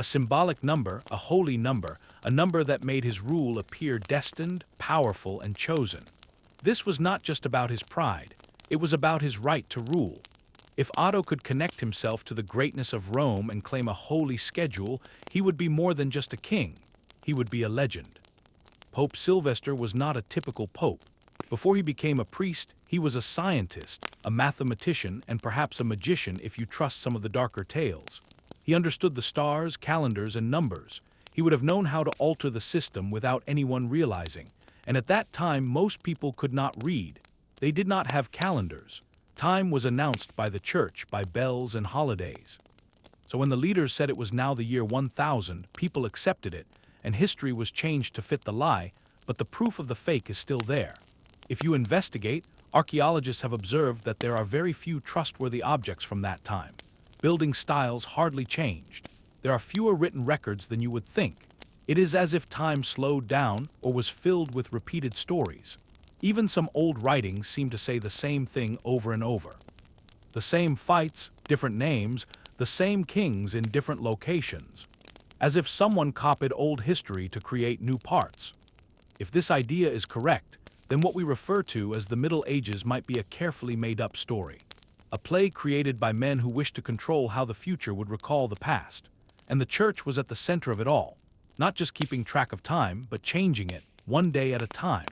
A symbolic number, a holy number, a number that made his rule appear destined, powerful, and chosen. This was not just about his pride. It was about his right to rule. If Otto could connect himself to the greatness of Rome and claim a holy schedule, he would be more than just a king. He would be a legend. Pope Sylvester was not a typical pope. Before he became a priest, he was a scientist, a mathematician, and perhaps a magician if you trust some of the darker tales. He understood the stars, calendars, and numbers. He would have known how to alter the system without anyone realizing. And at that time, most people could not read. They did not have calendars. Time was announced by the church, by bells and holidays. So when the leaders said it was now the year 1000, people accepted it, and history was changed to fit the lie, but the proof of the fake is still there. If you investigate, archaeologists have observed that there are very few trustworthy objects from that time. Building styles hardly changed. There are fewer written records than you would think. It is as if time slowed down or was filled with repeated stories. Even some old writings seem to say the same thing over and over. The same fights, different names, the same kings in different locations. As if someone copied old history to create new parts. If this idea is correct, then what we refer to as the Middle Ages might be a carefully made-up story. A play created by men who wished to control how the future would recall the past. And the church was at the center of it all, not just keeping track of time, but changing it, one day at a time.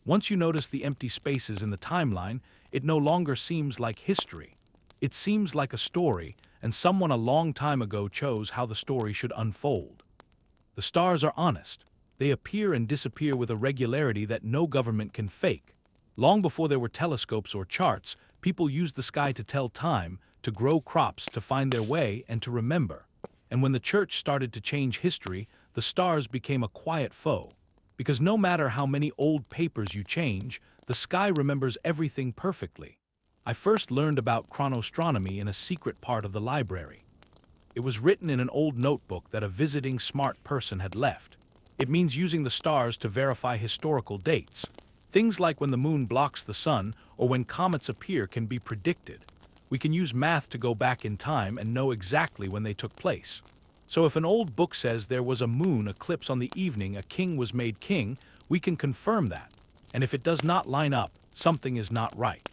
Once you notice the empty spaces in the timeline, it no longer seems like history. It seems like a story, and someone a long time ago chose how the story should unfold. The stars are honest. They appear and disappear with a regularity that no government can fake. Long before there were telescopes or charts, people used the sky to tell time, to grow crops, to find their way, and to remember. And when the church started to change history, the stars became a quiet foe. Because no matter how many old papers you change, the sky remembers everything perfectly. I first learned about chronostronomy in a secret part of the library. It was written in an old notebook that a visiting smart person had left. It means using the stars to verify historical dates. Things like when the moon blocks the sun or when comets appear can be predicted. We can use math to go back in time and know exactly when they took place. So if an old book says there was a moon eclipse on the evening a king was made king, we can confirm that. And if it does not line up, something is not right.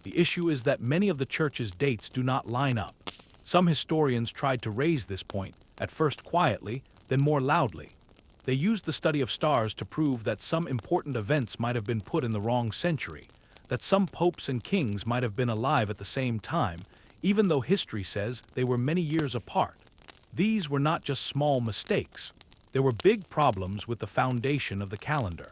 The issue is that many of the church's dates do not line up. Some historians tried to raise this point, at first quietly, then more loudly. They used the study of stars to prove that some important events might have been put in the wrong century, that some popes and kings might have been alive at the same time, even though history says they were many years apart. These were not just small mistakes. There were big problems with the foundation of the calendar.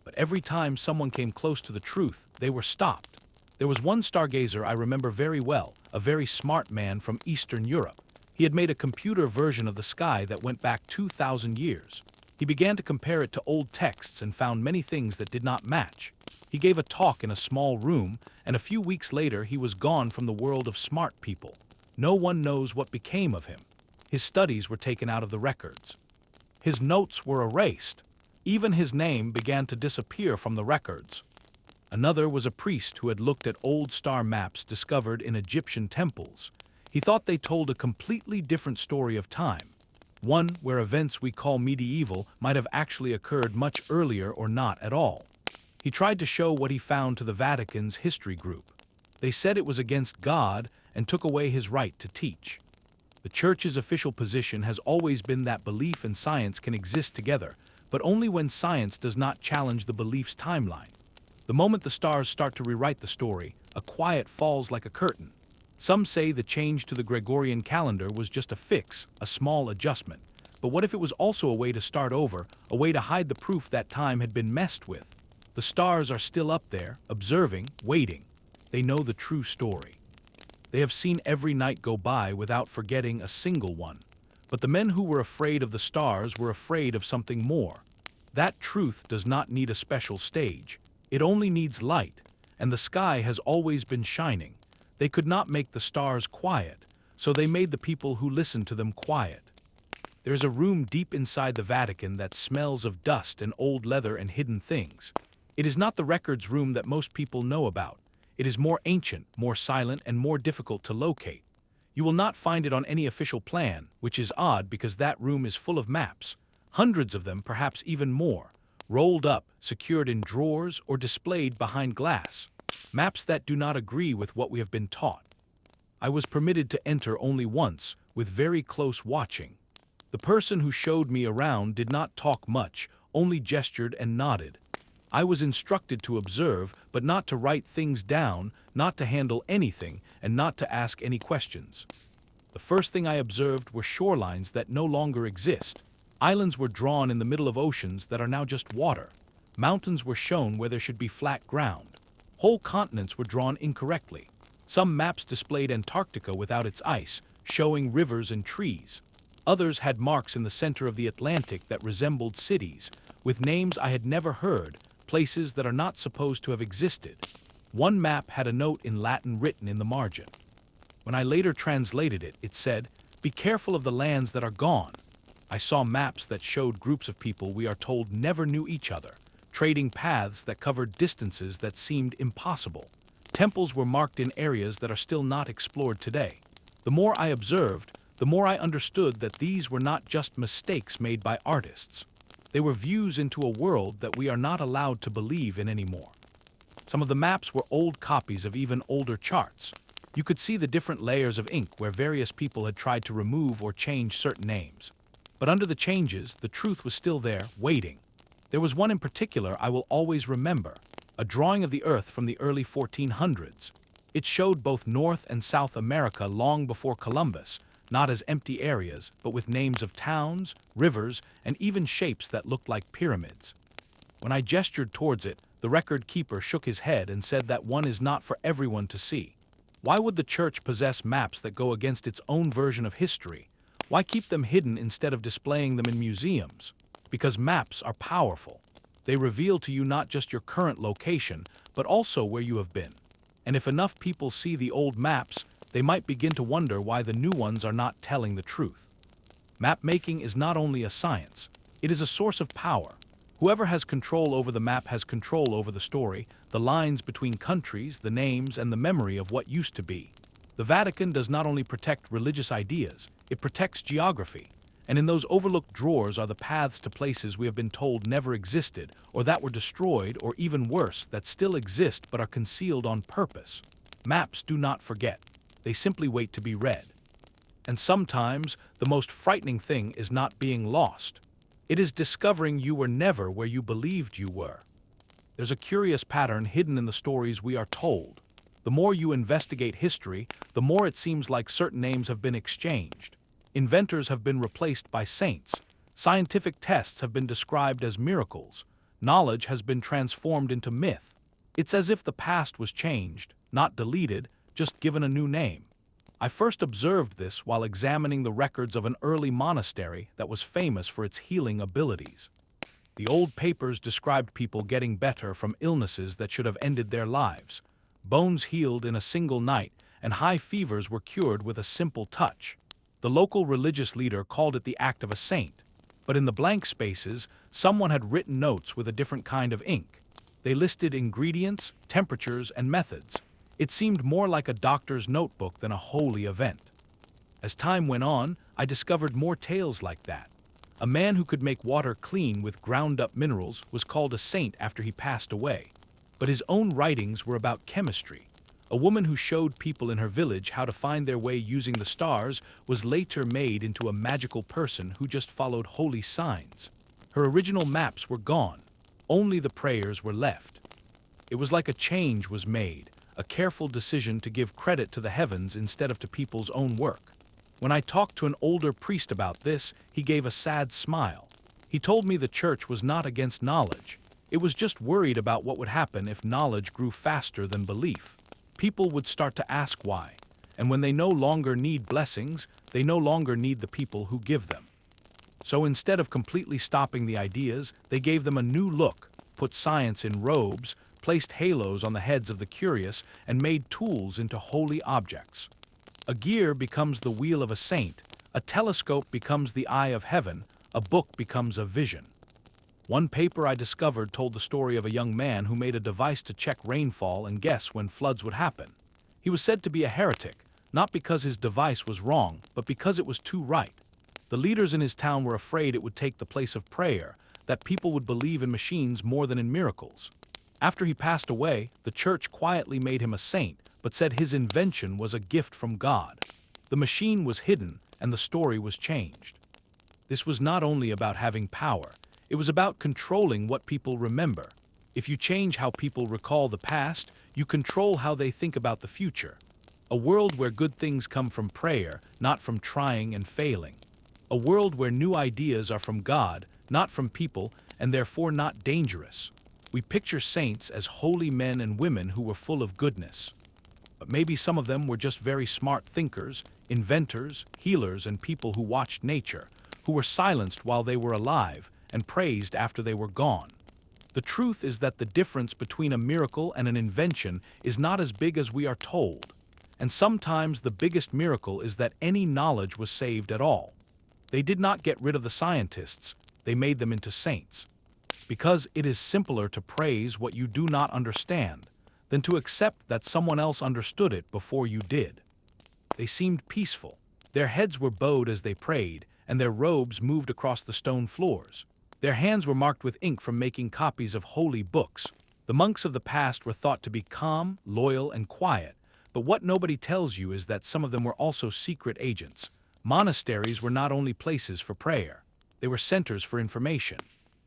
But every time someone came close to the truth, they were stopped. There was one stargazer I remember very well, a very smart man from Eastern Europe. He had made a computer version of the sky that went back 2,000 years. He began to compare it to old texts and found many things that did not match. He gave a talk in a small room, and a few weeks later he was gone from the world of smart people. No one knows what became of him. His studies were taken out of the records. His notes were erased. Even his name began to disappear from the records. Another was a priest who had looked at old star maps discovered in Egyptian temples. He thought they told a completely different story of time, one where events we call medieval might have actually occurred much earlier or not at all. He tried to show what he found to the Vatican's history group. They said it was against God and took away his right to teach. The Church's official position has always been that belief and science can exist together, but only when science does not challenge the belief's timeline. The moment the stars start to rewrite the story, a quiet falls like a curtain. Some say the change to the Gregorian calendar was just a fix, a small adjustment. But what if it was also a way to start over, a way to hide the proof that time had been messed with? The stars are still up there, observing, waiting. They know the true story. They have seen every night go by without forgetting a single one. But the men who were afraid of the stars were afraid of something more. That truth does not need a special stage. It only needs light, and the sky has always been shining. They could not make the stars quiet, so they made the people who listened to them quiet. There is a room deep inside the Vatican that smells of dust and old leather and hidden things. It is not the records room that most people know about. It is more ancient, more silent, and more difficult to locate. You will not find it on any official plan, which is odd because that room is full of maps, hundreds of them, perhaps even more, rolled up, secured in drawers, or displayed behind glass. Maps that do not agree with what we have been taught. I was permitted to enter only once, with very close watching. The person who showed me around did not talk much, only gestured and nodded. I was instructed to observe, but not to write things down, not to handle anything, and not to ask any questions. The first thing I observed were shorelines that no longer exist. Islands were drawn in the middle of oceans that are now just water. Mountains were shown where there should be flat ground. Whole continents were drawn incorrectly. Some maps displayed Antarctica without its ice, showing rivers and trees. Others had marks in the center of the Atlantic that resembled cities, with names I had never heard, places that are not supposed to have existed. One map had a note in Latin written in the margin. When I later translated it, it said, "Be careful of the lands that are gone." I saw maps that showed groups of people we are told never knew each other, trading paths that covered distances that seemed impossible. Temples were marked in areas that are still not explored today. The more I observed, the more I understood that these were not just mistakes made by artists. They were views into a world that we are not allowed to believe in anymore. Some of the maps were old copies of even older charts. You could see the different layers of ink where various people had tried to remove or change certain names. But under the changes, the truth was still there, waiting. There was one in particular I will always remember, a drawing of the Earth from the early 1400s. It showed both North and South America long before Columbus, not as empty areas, but with names of towns, rivers, and even shapes that looked like pyramids. When I gestured towards it, the record keeper shook his head and said that one is not for everyone to see. Why would the church possess maps that go against its own version of history? Why keep them hidden instead of displaying them in museums? Because maps are powerful. They reveal to you not just your current location, but also where you have been. And if enough people see the old maps, they might begin to wonder why the new ones are not telling the truth. Map making is not only a science, it is a source of power. Whoever has control over the map has control over the story, the lines between countries, the names, and the memory of what used to be. The Vatican does not only protect religious ideas, it protects geography. And in those overlooked drawers are the paths to places we have been told never existed, or that were destroyed, or even worse, that still exist but are concealed on purpose. Maps do not forget. They simply wait to be read. And sometimes, the most frightening thing is not being lost. It is discovering you were never where you believed you were. There's a curious pattern hidden in the stories we are told. The more you investigate history, the more it seems like certain names have been exchanged. Inventors have been replaced by saints. Scientific tests have been described as miracles. Knowledge has been transformed into myth. It's as if the past was changed, not deleted, just given a new name. I first observed this while examining the records of an early monastery that was famous for its healing abilities. The old papers described people getting better from illnesses that should have ended their lives. Bones healed in a single night, and high fevers were cured with a simple touch. The local religious leader called it the act of a saint. But in the blank spaces, someone had written notes with a different kind of ink. They listed ingredients, temperatures, and methods. It seemed more like a doctor's notebook than a holy event. As time went on, I discovered more tales like that. A man who could make water clean with ground-up minerals was called a saint after he passed away. But his own writings were about chemistry. A woman who showed people in her village how to find their way using the stars was later made into a magical person who just followed holy signs. Her original maps were gone. Only the prayers were left. It was like a change was made, a careful decision to give credit to the heavens instead of to people's own work. When I talked to an older priest about this, he gave a sad smile. He told me the church was not against knowledge. It was just worried about what would happen if knowledge grew faster than belief. People would start to ask why, and when they no longer need blessings, they no longer need the people who give them. So instead of completely stopping the ideas, they gave them a new look, put science in robes, placed halos on the heads of the curious, and made tools into holy objects. A gear becomes the wheel of a saint, a telescope becomes the eye of heaven, a book becomes a vision. One paper I discovered told the story of a young man who made a device to check rainfall and guess when floods would happen. He was said to be a heretic, not because his device was wrong, but because it was too right. The leaders in his town were afraid it would take the place of prayer, that people would believe in machines more than in miracles. After he passed away, the church quietly made him a saint, but said his invention was a gift from God. The machine was hidden, and the story was changed. This was not only about having power, it was about controlling what people remember. If you change how people recall the past, you control how they think about the future. A world where good things come from prayer, not from trying and failing. A world where new ideas are from God, not from people, and therefore not dangerous. We picture saints as holy men and women who were full of goodness. But maybe some of them were just very smart thinkers, inventors, healers, and people who watched nature, who were silenced while they were alive and praised after they were gone. The truth is that the difference between a miracle and an invention is not as big as we are told. And sometimes the biggest miracle is that any knowledge was saved at all. They did not get rid of the scientists, they made them into saints. Because it is simpler to praise what you do not understand than to accept that someone else understood it before you did. They seemed peaceful. Their heads were bowed as they prayed, and their robes moved across the stone floors. Their hands were marked with ink from making copies of holy books. The monks of the past were thought to be calm, loyal, and quiet, but what nobody tells you is that some of them were also secret agents. Monasteries were not only places for prayer, they were centers for information.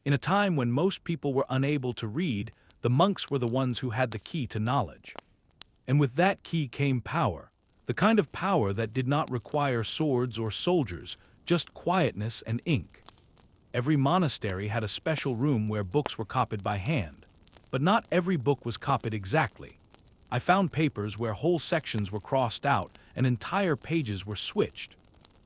In a time when most people were unable to read, the monks were the ones who had the key to knowledge. And with that key came power, the kind of power that did not require swords or soldiers, just quietness and ink. Every monastery had a special room where books were copied by hand. But not every book was copied exactly. I found papers where whole sections were crossed out and entire pages were switched.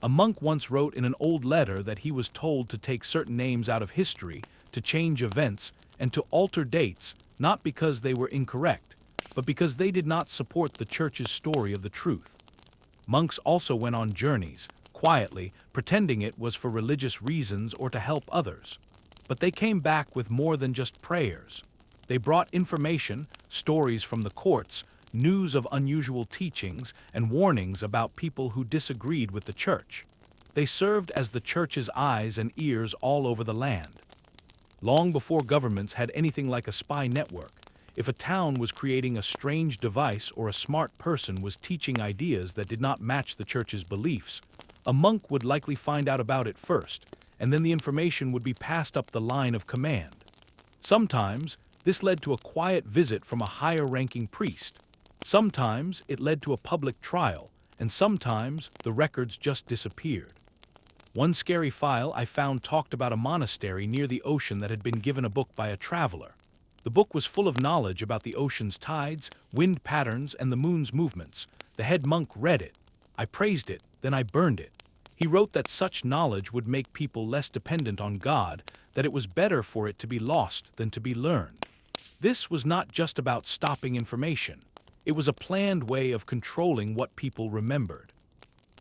A monk once wrote in an old letter that he was told to take certain names out of history, to change events, and to alter dates, not because they were incorrect, but because they did not support the church's story of the truth. Monks also went on journeys, quietly, pretending it was for religious reasons or to help others. But they came back with more than just prayers. They brought information, stories from the courts, news of unusual teachings, and warnings about people who disagreed with the church. They served as the church's eyes and ears all over the land. Long before governments had anything like a spy network, if a town was creating a strange device or a smart person was teaching ideas that did not match the church's beliefs, a monk would likely find out about it first, and then the information would be passed up the line of command. Sometimes, this led to a quiet visit from a higher-ranking priest. Sometimes it led to a public trial, and sometimes the records just disappeared. One scary file I found talked about a monastery near the ocean that had been given a book by a traveler. The book was full of knowledge about the ocean's tides, wind patterns, and the moon's movements. The head monk read it. I praised it, then I burned it. He wrote that such knowledge would make people less dependent on God, that it was better for it to be lost than to be learned. This was not just about stopping information. It was a planned way of controlling what people remembered.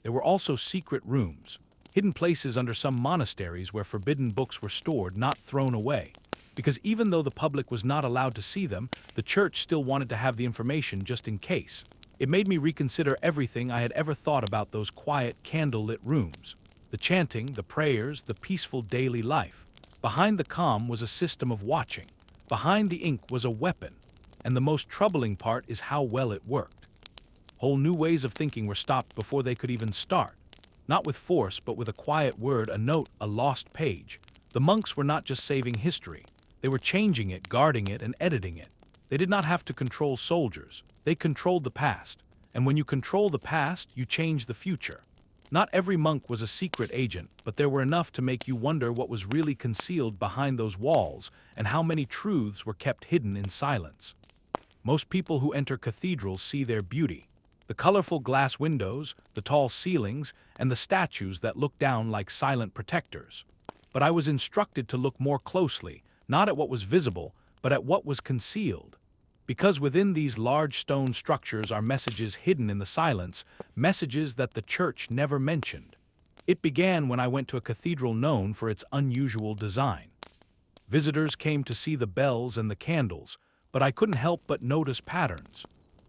There were also secret rooms, hidden places under some monasteries where forbidden books were stored, not thrown away. Because even though the public was not allowed to see them, the church still wanted to have the information just in case. It made me reconsider everything I had ever thought about those quiet, candle-lit rooms. The chanting, the prayers, the peaceful daily life. Behind the calm was a system of watching. Behind the ink was a weapon. And the most troubling part is how well it worked. Whole new ways of thinking were stopped before they could even start. Not with force, but with a quiet word, a note, a lost page. The monks were not just saving history. They were changing it, guarding it, and editing it. They did not have to control soldiers. They controlled the past. And when you control the past, you change the future. Not every monk was a secret agent, but there were enough to make you wonder what was really concealed behind those walls and how many truths were kept hidden in silence. Most people who enter cathedrals see their beauty. The colorful glass windows, the tall ceilings, and the statues that look down like silent protectors. But I was instructed to look more closely, not at what was visible, but at what was concealed. Because within these large stone structures are messages hidden in the silence, messages that the church never mentioned. It began when I went to a cathedral known for its unusual design. Visitors came to see the bells and the candles, but I couldn't help but notice patterns.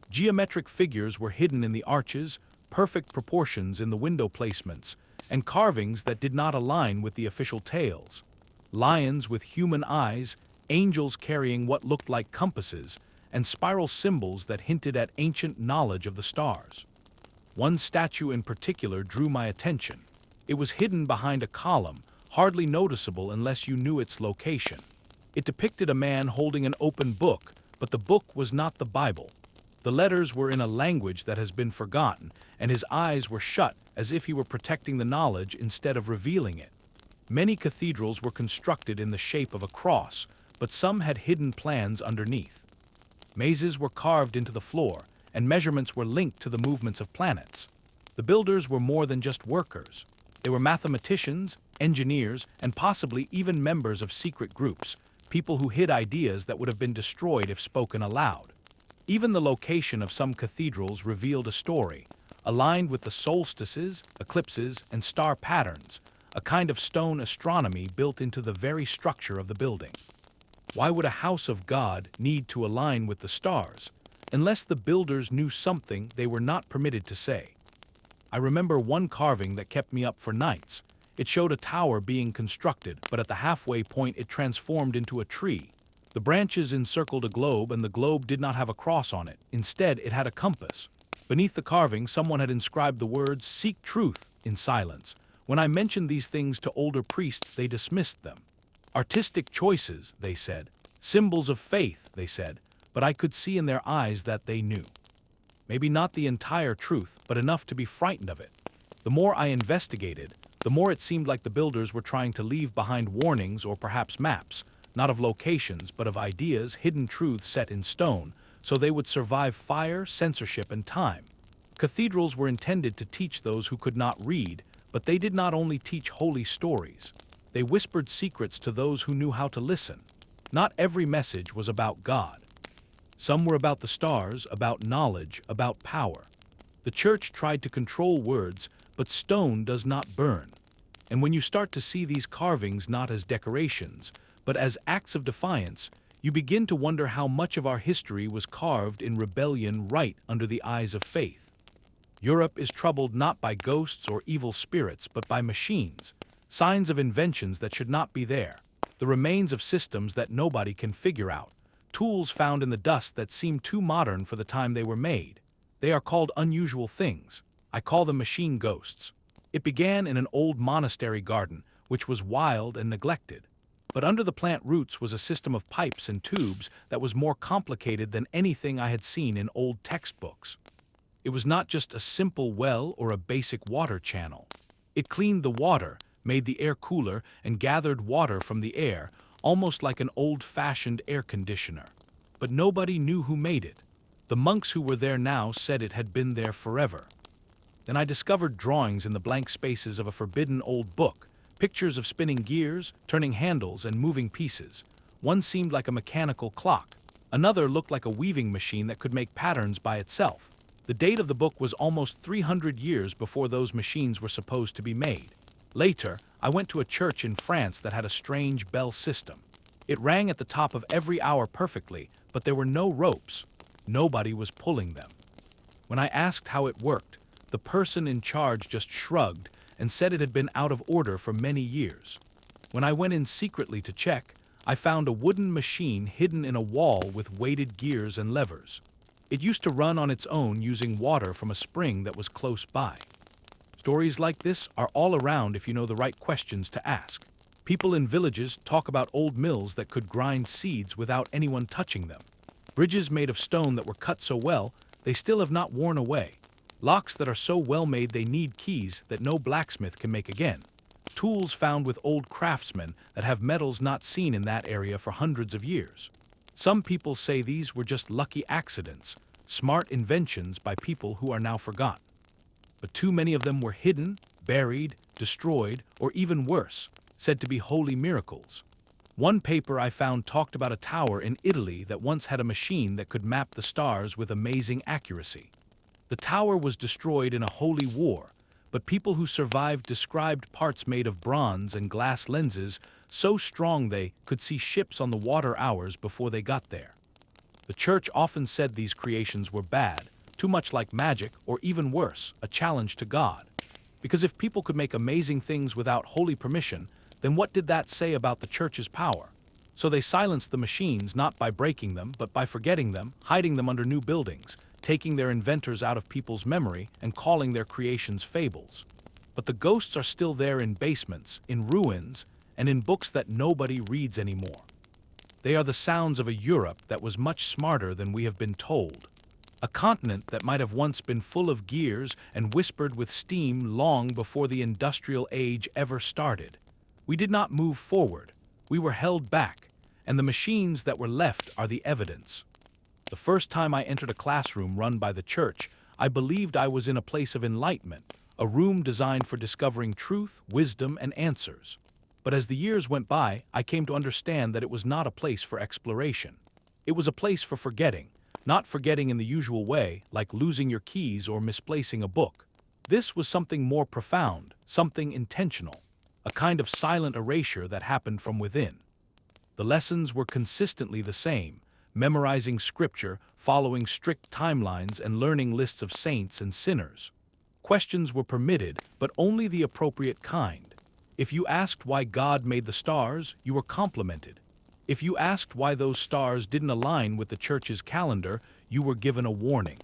Geometric figures were hidden in the arches, perfect proportions in the window placements, and carvings that did not align with the official tales. Lions with human eyes, angels carrying what looked like compasses, and spiral symbols that hinted at ancient knowledge of the stars. One statue in particular drew my attention. It was hidden behind a column, hardly noticeable unless you knew its location. It depicted a man holding an open book, but the book was not the Bible. The letters were in a language that has been forgotten, and his eyes were shut as if he were protecting the knowledge instead of revealing it. Many cathedrals were constructed in the shape of a cross, but some had hidden plans underneath. Mazes were carved into the floor, and measurements were linked to the movements of planets. The builders were more than just workers. They were mathematicians, engineers, and possibly even members of secret groups, people who hid ideas that would have been destroyed if spoken aloud. Even the location of some cathedrals revealed a story, aligned with the solstices, eclipses, and star patterns, a kind of stone astronomy built into the very structure of the building. Why would a house of God need to align with the stars, unless the builders knew something they were not permitted to say? I remember one carving that kept me up for nights. It showed a tower being constructed, but at the halfway point it transformed into a tree. The branches encircled a globe, and the globe did not have a cross on it. Instead, it had a compass. Beneath the carving, someone had inscribed the words, "Seek truth," in silence. When I mentioned these things to older priests, they dismissed them. Artistic choices, they said. Symbols of faith, they said, but I could see in their eyes that they knew. Maybe not the entire truth, but enough to be frightened of it. The more I investigated, the more it seemed like the builders were trying to leave behind warnings or perhaps maps, not of locations, but of ideas, hidden truths set in stone, so they would survive fire, censorship, and time. Cathedrals were intended to teach those who could not read, but they did not only teach holy stories. They whispered secrets to those who knew how to listen. Not every message was about God. Some were about the stars, about knowledge, about power. The church tried to control words, but stone does not burn. And when you start to see these carvings not as decorations, but as acts of defiance, you begin to wonder how much of our history was carved in rebellion right under the eyes of faith. Europe is troubled not by ghosts or evil spirits, but by machines, signs of inventions that should not be there, the remains of systems that nobody can figure out, tools found in the dust that seem too modern for the time they were made. They are called unusual things. I call them machine ghosts. It began in an old monastery garden, which was wild and neglected. But under the plant roots was a system of pipes and tubes that was more complicated than anything I had seen in old textbooks. It was not just a simple well or a basic water channel. It cleaned the water, made the air cooler, and gathered water from the air, almost like an old-fashioned air conditioner. But nobody knew who made it. The monks who were there now said it had been there forever. Then I discovered drawings in the blank spaces of a forbidden old book, pictures of spinning gears, turning handles, and moving pieces. One seemed like a mechanical clock. Another looked like a weaving machine that could make patterns by itself. The date of the book was almost 300 years before those machines were supposed to be made. Later, I went to a church in France that had a strange bell system. It rang at the top of every hour perfectly, but there were no ropes. Nobody was pulling them. When I asked how it worked, the person in charge just shrugged and said it had been out of order for many years. When I went in secretly to check, I found a wooden machine hidden in a wall with weighted gears and levers. It used to run on its own using water from a spring that was close by. Stories like this are all around if you know the right questions to ask. People in villages talk about old mills that could grind seeds without anyone touching them. Bridges made of stone that were cut so well, they still have not worn away. Locks that are so well made they need keys that no blacksmith can make again. Tools found with old craftsmen that have metals not seen in that area for hundreds of years. Some people say these were just lucky accidents, smart inventions by people who are now forgotten. But too many of them were hidden, buried, destroyed, or even worse, said to be holy miracles. One paper I found talked about a tower in Italy that once had a machine that could map the stars with amazing accuracy. The tower was destroyed in a holy war, but people who survived described parts made of bronze and glass lenses so strong they could see ships on the water hours before they got there. The church often said these creations were bad, too much like magic, or even worse, a challenge to God. Because if people could make amazing things without holy permission, then what did that say about the church's power? So they silenced the machines not by breaking them, but by forgetting them, hiding them under new buildings, taking their inventors out of people's memory and calling their creations fables. But the ghosts are still there in basements, in ruins, and in books that nobody reads anymore. They are the sounds of a Europe that was much smarter than we have been told. A continent that might have once been full of gears and whispered with steam long before the industrial age ever started. We did not move forward. We were held back, and the machines that were left are the evidence. The first time I entered a classroom run by the church, I believed I was in a place of enlightenment, a room designed for discovering truth, wisdom, and answers. But as the years went by, I came to understand that it was not a place for exploration. It was a place for forgetting, not forgetting in the usual way, like losing your keys or misplacing a book. This was something more profound, something intentional, a kind of silent erasure that happened from within. The lessons were consistently the same: memorizing scripture, following strict timelines, and learning lists of saints and sinners. Questions were permitted, but only the appropriate kind. If you asked why God made the stars, you were complimented. If you asked why those stars didn't align with the church's calendar, you were given a warning.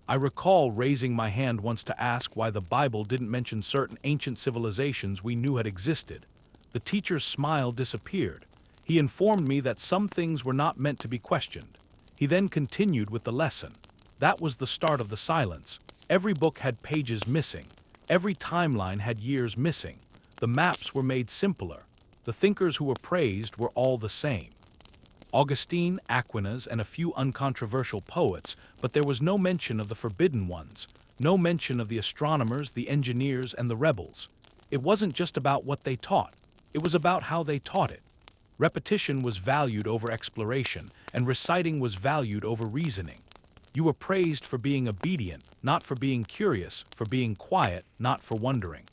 I recall raising my hand once to ask why the Bible didn't mention certain ancient civilizations we knew had existed. The teacher's smile disappeared. He informed me that some things were not meant to be questioned. He then continued with the lesson. That was the start of the silence. Every book had pages missing. Every timeline had years missing. The maps were made simpler. The thinkers who were praised were all the same: Augustine, Aquinas, and a few uncontroversial poets, but there was no mention of the forbidden ones, no mention of the astronomers, the engineers, and the rebels. It wasn't just about what they taught. It was about how they taught it. Repetition was valued over exploration, and reciting was valued over reasoning. You were praised for being obedient, not for being curious, for being quiet, not for wondering.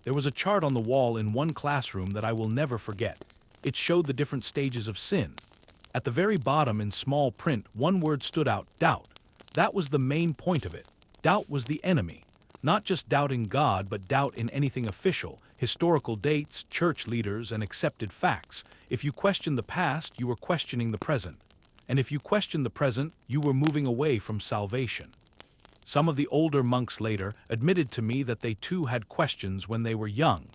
There was a chart on the wall in one classroom that I will never forget. It showed the different stages of sin. At the very bottom in small print, one word stood out: doubt. That was the main point of it. Doubt was the enemy. Not just doubt in God, but doubt in anything official, historical dates, church leaders, and accepted facts. If you questioned the past, you were questioning the present. And if you questioned the present, you were moving away from salvation. Some of the older monks later admitted to me that they too had questions when they were young,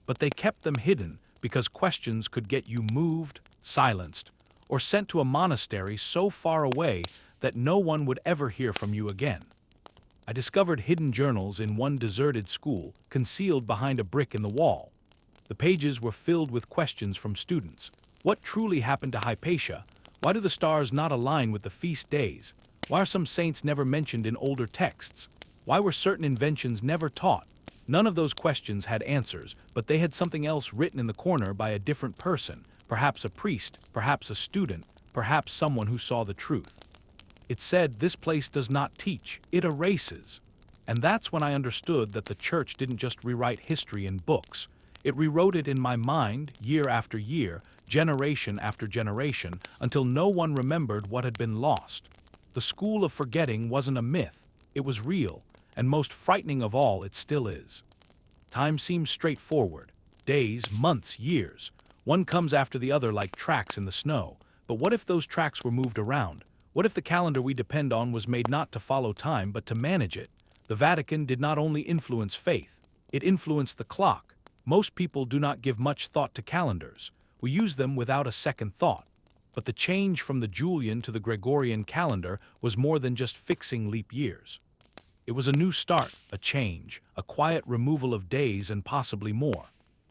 but they kept them hidden because questions could get you moved, silenced, or sent to a monastery so far away that no one would ever hear from you again. I discovered hidden journals in one deserted school, concealed behind a brick in the wall. The pages were filled with questions from students. What truly happened to Hypatia? Why do the stars not align with the feast days? Why are some saints never mentioned in older texts? Why were certain inventions never taught? None of those questions had answers, but they had something else written in the corner by a different person, perhaps a priest, perhaps a student, perhaps someone who saw the truth. It said, "This place does not teach, it erases." And that's when I understood that the church didn't just rewrite history in books. It rewrote it in my mind, year after year, generation after generation, until no one remembered what had been lost. The school of forgetting wasn't a myth, it was real, and most frightening of all, it still is. Time seems straightforward. Days, months, years. One comes after the other like tracks in the snow. But what if those tracks were moved around? What if the calendar we depend on was made not to follow time, but to manage it? The Vatican did not only influence faith, it influenced the clock. Most people do not give much thought to calendars. We use them without a second thought. But the change from the Julian to the Gregorian calendar was more than just fixing leap years. It was a new start, a change, a quiet removal of days and possibly more.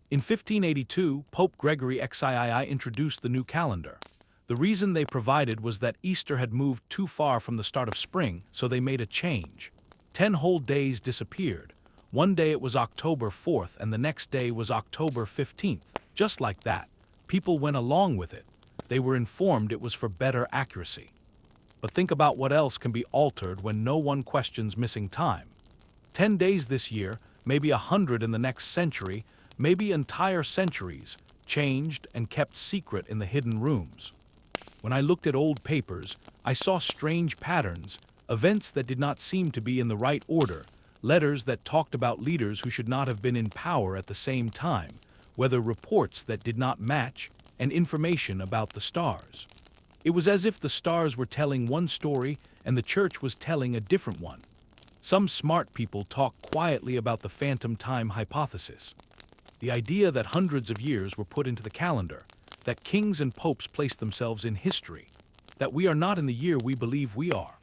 In 1582, Pope Gregory XIII introduced the new calendar. The reason they provided was that Easter had moved too far from the start of spring, so they made a change. 10 whole days disappeared. One day it was October 4th and the next day was October 15th. Just like that. People went along with it. They were informed it was for better accuracy. But think about what else can be altered when no one questions missing time. 10 days this year, maybe 100 in the next century, maybe entire centuries, changed and kept secret in the hidden rooms. When I looked at old papers, I saw strange patterns, events that did not seem to be in the right order, letters that talked about leaders who should not have been in power at the same time, weather reports that did not match, and information about the stars. It was as if the stars were telling one story and the church was telling a different one. Some smart people talk quietly about the phantom time hypothesis. The idea that hundreds of years were put into the calendar, that kings and popes placed themselves in history, that we are not in the year we believe we are.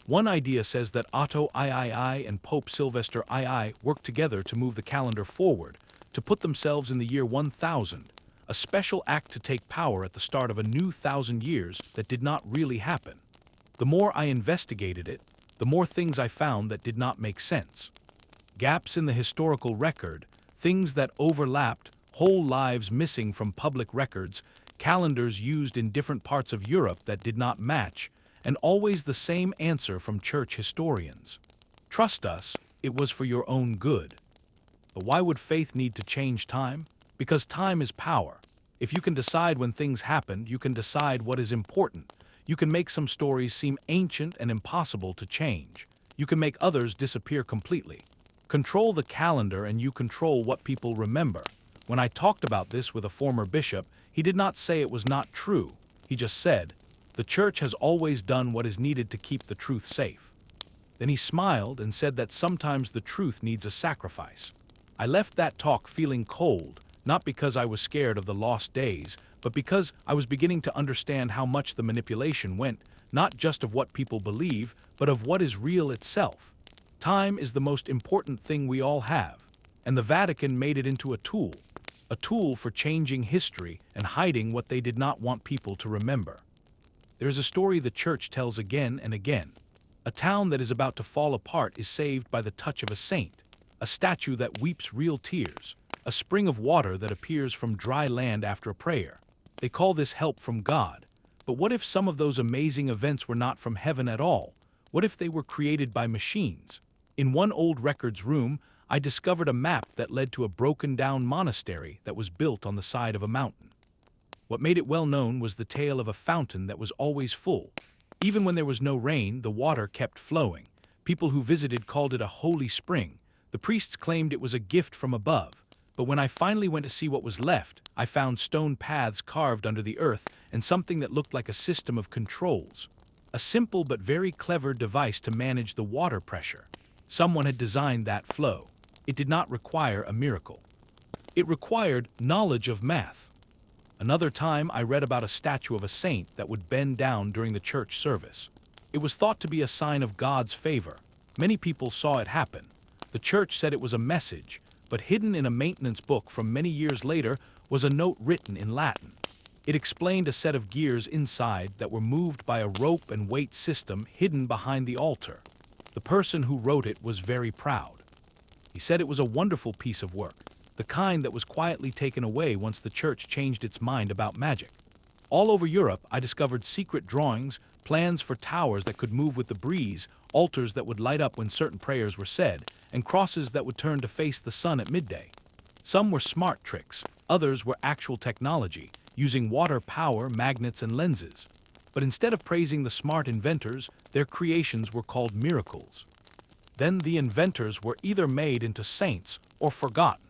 One idea says that Otto III and Pope Sylvester II worked together to move the calendar forward, to put themselves in the year 1000, a special act to take power at the start of a new 1,000 years that did not really happen. The more I investigated it, the more things I found that did not make sense. Gaps in the historical record, things that overlapped, whole lives missing from public records, calendars used in different parts of Europe that did not match, and always the same answer from church historians. Trust us, it was for your own good. But why would faith need to change time? Because time is power. If you can decide when things happened, you can decide what is important. You can make some stories seem ancient and impossible to change. You can make others disappear completely. Control the calendar and you control what people remember. When I talked about this with a former bishop, he did not say it was not true. He just said, "The church has always done what is needed to keep the truth safe." Then he smiled and said that sometimes the truth needs a sacrifice. I left that talk feeling cold, not because I was scared of the lost days, but because I was beginning to understand how much the manipulation went, not just of what people believe, but of what is real itself. Time is the most important thing we all have, and the Vatican made it into a tool for changing history and hiding what they did not want people to remember. There is a story the church tells again and again. A town that is about to fall apart is saved by the touch of a saint, a statue that weeps real tears, a spring of water that appears from dry land after a prayer. They call this help from God. But what if some of those amazing events were not from heaven at all? What if they were created by machines? In one old records room, I discovered a map that led to a broken-down monastery that was built on the side of a mountain. What made it well known was the tale of a fountain that was always full. Even when there was no rain, the water kept flowing. People who visited called it a holy spring. The priests claimed it was a gift from above. But when I finally went to see what was left, I found stone paths carved under the earth and something that looked like a system of controls. A simple but very clever device to manage the water pressure. Someone had designed that flow. It did not require a miracle. It required knowledge of math. Another time I read about a statue of a saint that would bend down during the church service. It was thought to be a sign of God's favor. Many people saw it happen. The church said it was a message, but hidden in a maintenance book from many years later was a note written in Latin. It explained a set of gears inside that were moved by a rope and weight system hidden behind the altar. The person who wrote it was very proud. He said it was a wonderful piece of work, the kind that was quietly taken away once the church changed its mind about magic. All over Europe, I discovered secret drawings, plans for towers that could move with the breeze, altars that would light up when certain prayers were said, and crosses that would turn to face the sun at midday. Some were smart tricks, others were actual technology, using water power, magnets, and lenses. But instead of praising the smart inventors, their creations were called miracles. Then the inventors were either made into saints or forgotten.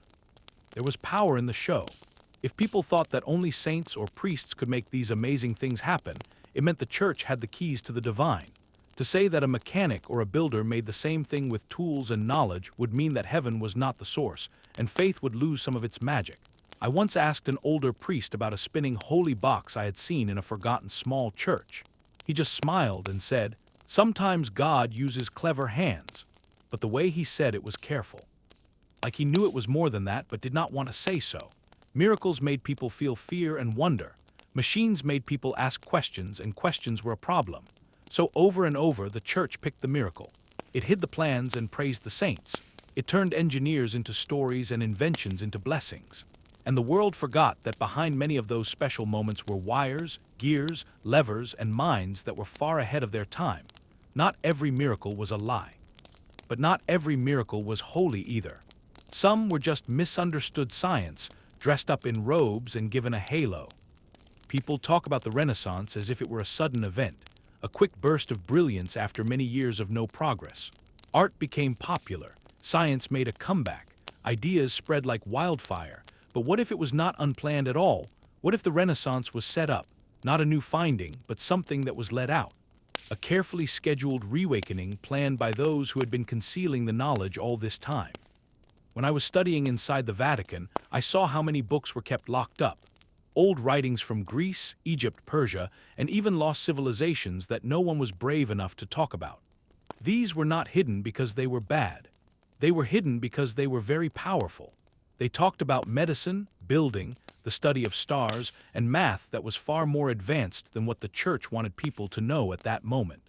There was power in the show. If people thought that only saints or priests could make these amazing things happen, it meant the church had the keys to the divine. To say that a mechanic or a builder made the same thing with tools and knowledge would mean that heaven was not the source, and faith would lose some of its magic. I once asked an older priest about a spinning holy box I had seen in a forgotten small church. He just smiled and said, "Sometimes God uses clever hands," but the way he said it was careful. Like he knew it was more than that but did not want to say so. Miracles made people feel fear and wonder. Machines made people ask questions, and questions were a problem. So over and over, the church picked the miracle. It hid the plans and praised the saints. It turned engineers into stories and inventions into blessings. And the world forgot that behind many of those special moments were wires, gears, levers, and minds that were far ahead of their time. Not every miracle was a lie. But not every miracle was holy either. Some were just misunderstood science, dressed up in robes and given a halo. People talk about the Renaissance as if it were a sudden event, a quick burst of brilliance after many years of no progress. Art became popular, science made a comeback, ideas spread like wildfire. But what if it was not unplanned at all? What if the Renaissance was set up, not a new finding, but something that was let out? A carefully scheduled reawakening planned by those who had been concealing the knowledge all this time. When I was studying inside the Vatican, I saw how many books were kept locked up. Old writings from Greece, Egypt, Persia, and even lost civilizations that no one was brave enough to talk about. These were not hidden because they were bad. They were hidden because they were very powerful. They talked about medicine, building, the study of stars, and math that was far more advanced than what the church wanted people to know at that moment.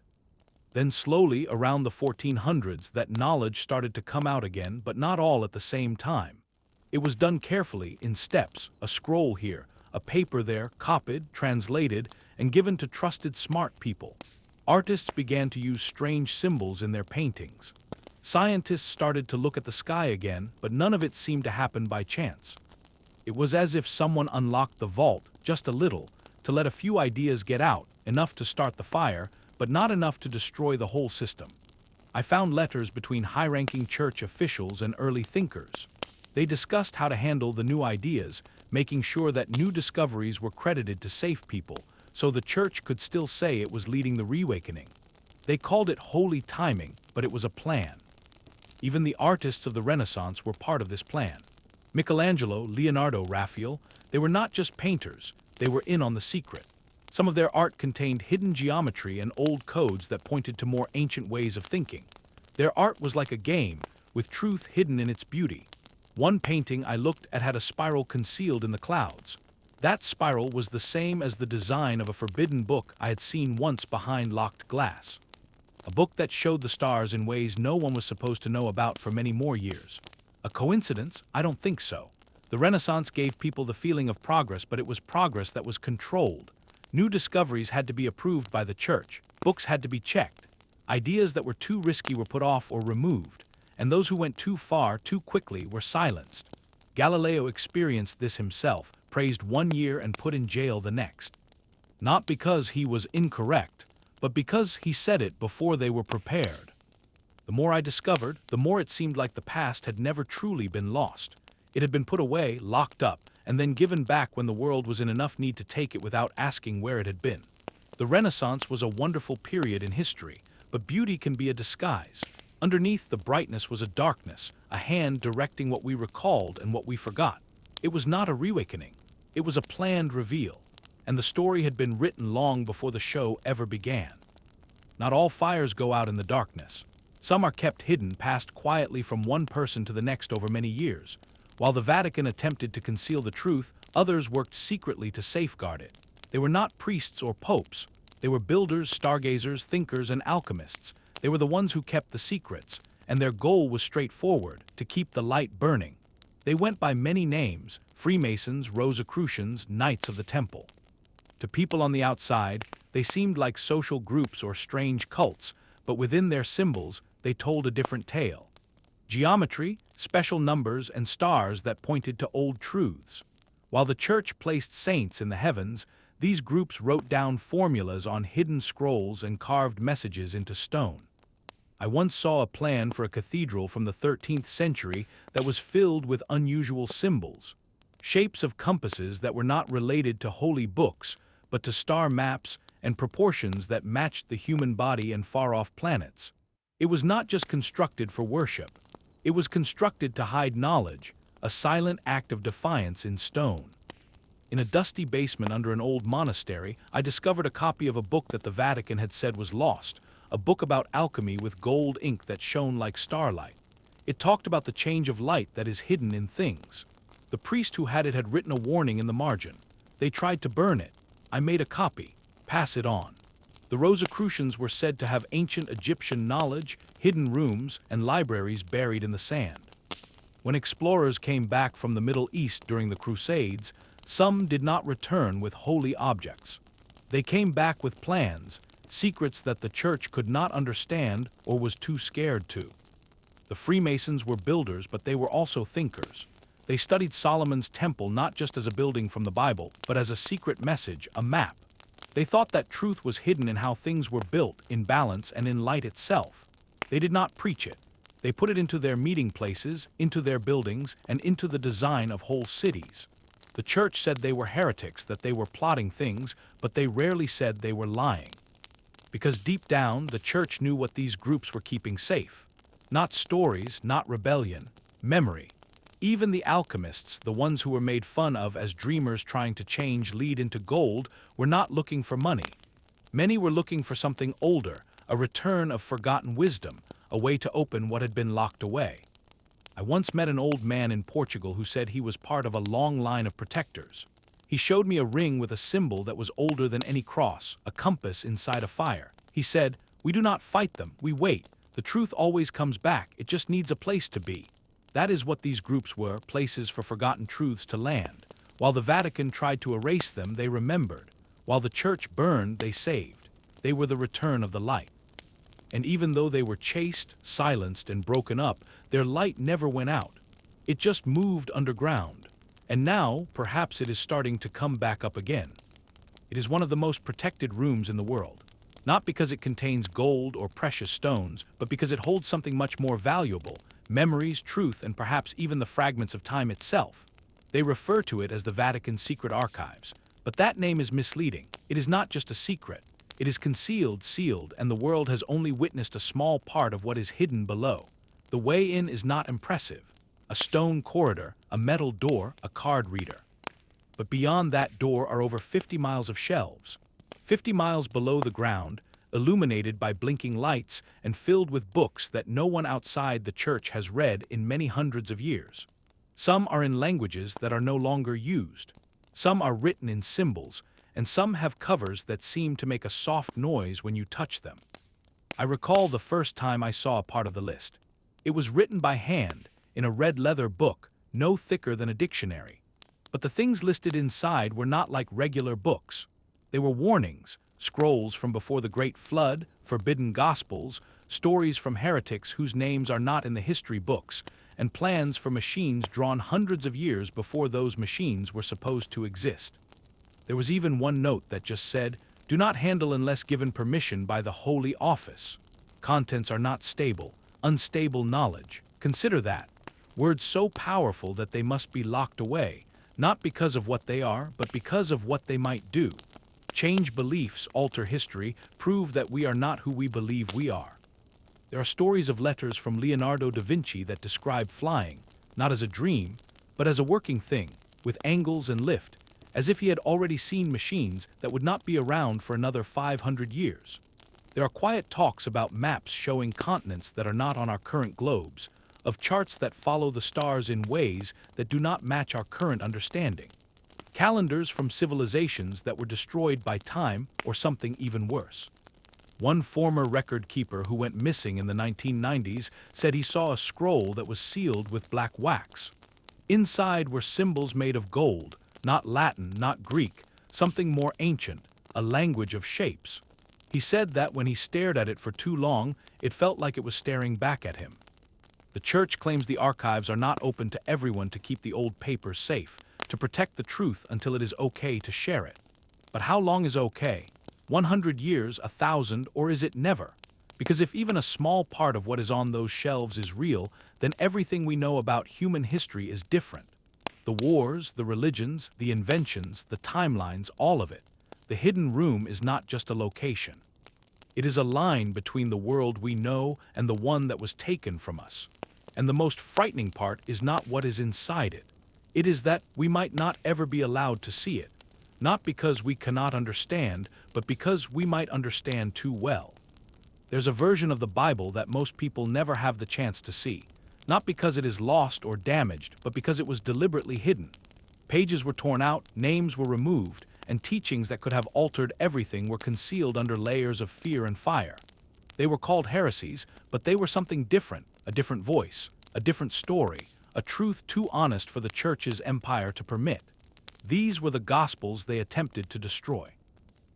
Then slowly, around the 1400s, that knowledge started to come out again, but not all at the same time. It was done carefully, in steps, a scroll here, a paper there, copied, translated, and given to trusted smart people. Artists began to use strange symbols in their paintings. Scientists started to look at the sky again, but none of it seemed to happen by chance. It was as if someone unlocked the vault, just a little, to let a few ideas get out, enough to start the fire, but not enough to destroy the whole system. I found letters between high-ranking church officials and early thinkers. They discussed how to handle the new ideas, making sure that new discoveries were credited to safe people, so the church could still say it was leading the reawakening. They called it holy timing, but it was a plan. Even the artists of the Renaissance were part of this plan. Michelangelo, Leonardo, Raphael, they were not just painters, they were in on the secret. Some of their art contained hidden geometry and old codes that pointed to more ancient ways of thinking. Their art was like a game, with truth hidden in its beauty. One painting I looked at had a spiral concealed in the clouds. That spiral was the same as the design of a forbidden book I had seen once behind locked glass. A book that showed the stars in ways no one was supposed to know about for many more years. A coincidence? I don't think so. The Renaissance gave people the feeling of progress, but it was progress that was controlled. New discoveries had to be approved by the church. Books had to be checked. Ideas that were too risky were put off or removed, and those who went too far too quickly were silenced. Galileo experienced this himself, praised one year and put in jail the next. Not because he was incorrect, but because he said it before they were prepared. The more I discovered, the more it seemed like the past had never truly been lost. It had been put away, locked up, and then given back when the world was in enough need to take it without asking where it had been. The Renaissance was a wonderful period in history, but beauty can be a disguise. Underneath the brightness was a darkness, a hand directing what we recalled and what we forgot. It was not a reawakening. It was a planned reveal, and the story had been written long before the show ever began. Not all fires go out in the darkness. Some are kept hidden, passed quietly from one person to the next over many years. While the Vatican attempted to conceal the truth, others worked secretly to safeguard it. They were not priests or popes. They were builders, stargazers, thinkers, and alchemists. They were the ones who kept the secrets, and their goal was straightforward, to keep the light burning. They went by many names: Freemasons, Rosicrucians, Knights of the Temple. To people on the outside, they seemed like social groups or strange cults, but within their symbols, they told a different tale. Geometry, special numbers, and stars that pointed to old truths. While the church placed saints in the heavens, these groups wrote down formulas on hidden scrolls and carved messages into stone. I once saw a plan for a cathedral from the 13th century that was filled with unusual symbols, shapes of compasses that were not related to holy books, but to star maps and proportions that matched the human body and far-off planets. It was not just constructed for worship. It was constructed to hide knowledge, a silent act of defiance in stone. In a dusty basement under an old monastery, I discovered a copy of a book that the Vatican had said was lost, a book about alchemy with gold ink that shone like starlight. It talked about the change of light that is hidden in things. The priest who had it had written a warning in the margin. They tried to burn it. I made a copy. Pass it on. The Rosicrucians were said to have ancient Egyptian knowledge, hidden rooms, and libraries buried in the sand. When explorers came back from the Middle East during the Crusades, some did not return with holy objects. They came back with plans, secrets that the church could not understand or was too scared to. The Freemasons were builders, but they were also thinkers. They studied Solomon's temple not just as a building from the Bible, but as a secret message, a map. They thought that truth was hidden in how things were built, in balance and in light itself. They did not preach it. They put it into their meeting places, into their buildings, and into the design of whole cities. The church said they were heretics, that they were plotting things, but they rarely said they were lying. Because deep down, the church knew what these groups were keeping safe. Not stories, not rebellion, memory. Even the alchemists, the ones who were made fun of as dreamers trying to change lead into gold, were not looking for money. Many were looking for something older, a return of forgotten wisdom, a way to open what had been locked away. I once met an old man in Portugal who said he was part of a long line of protectors. He showed me a ring with a symbol that was older than any cross, a compass inside a fire. He said, We do not fight them, we wait. The truth always comes back, it just needs a place to be. That is what these groups were, places for forgotten truths to land. While the Vatican tried to erase them, they remembered. While the church burned, they saved. They were the return of the light. And even though they were chased, silenced, and broken up, their light never went out. It just moved underground. And now, perhaps it is starting to come back up again. It is one of the most protected rooms in the world. Not because it contains gold or precious stones, but because it holds something much more valuable, memories, truth, and perhaps even the fragments of time itself. They refer to it as the Vatican's secret archives. But that name is misleading. It is not just a secret. It is concealed, sealed, and the world has only witnessed a small part of what is hidden below. The way in is not impressive. A stone corridor, a metal door, a card reader. But beyond that door are over 50 miles of shelves. 50 miles below the ground, illuminated by blinking lights and filled with books that no one outside the church has read in many hundreds of years. Some are in languages that are no longer used. Some are written in symbols, and some have covers that seem to make a soft noise when you touch them. I recall the first time I saw a part of the list. It was written by hand, in a red leather book, no thicker than a dictionary. But the things listed inside were not like regular books. They were warnings, scrolls from before the Great Flood, forbidden gospels, stories from heretics whose names are not in the history books, and plans for machines drawn hundreds of years before those machines were supposed to exist. There was even one note that just said, "Do not handle unless given permission by the Holy Office. Contents are not stable, unstable knowledge. Consider that." Words so powerful that they must be locked away, not because of what they are, but because of what they might do. Change beliefs, alter history, prove that we are not who we believe we are. There are stories of letters from Leonardo da Vinci that describe flying, not as a dream, but as a working thing, with angles and lift, as if he had already seen machines that would not be around for another 500 years. There are quiet talks about maps showing continents that are not on our current globes, of charts that follow the stars in ways that do not match our current understanding. Calendars from civilizations that were destroyed by time or something even worse. One former record keeper who went missing in the 1990s said he saw a scroll that was sealed with black wax. Inside were symbols made of gold, not Latin, not Greek, something more ancient, a language of shapes. He said that when he stared at it for too long, it felt like it was staring back at him. The church claims the archives are not open to everyone to keep the old papers safe, to protect the truth until it is okay to share it. But how long is okay? 100 years, 1,000, or is it never? Because if even a small part of what is on those shelves is real, then everything we know about human history is different. The wars, the religions, the inventions, the timelines, all of it. The hidden room is not just a location. It is a line between the world we know and the one that was taken from us. And the most frightening part is not what is inside it. It is that we might not ever be allowed to see it, not because we cannot understand, but because we might understand too well. There's a version of the Bible that most people never have the chance to see, not because it is lost or damaged, but because it was deliberately hidden. Pages were torn out, names were removed, and teachings that could have altered everything were concealed under layers of fear and fire. They were called heresies, but they were something different, a different voice, a different story, a truth too honest for the church's empire to permit. These were the Gospels they attempted to destroy.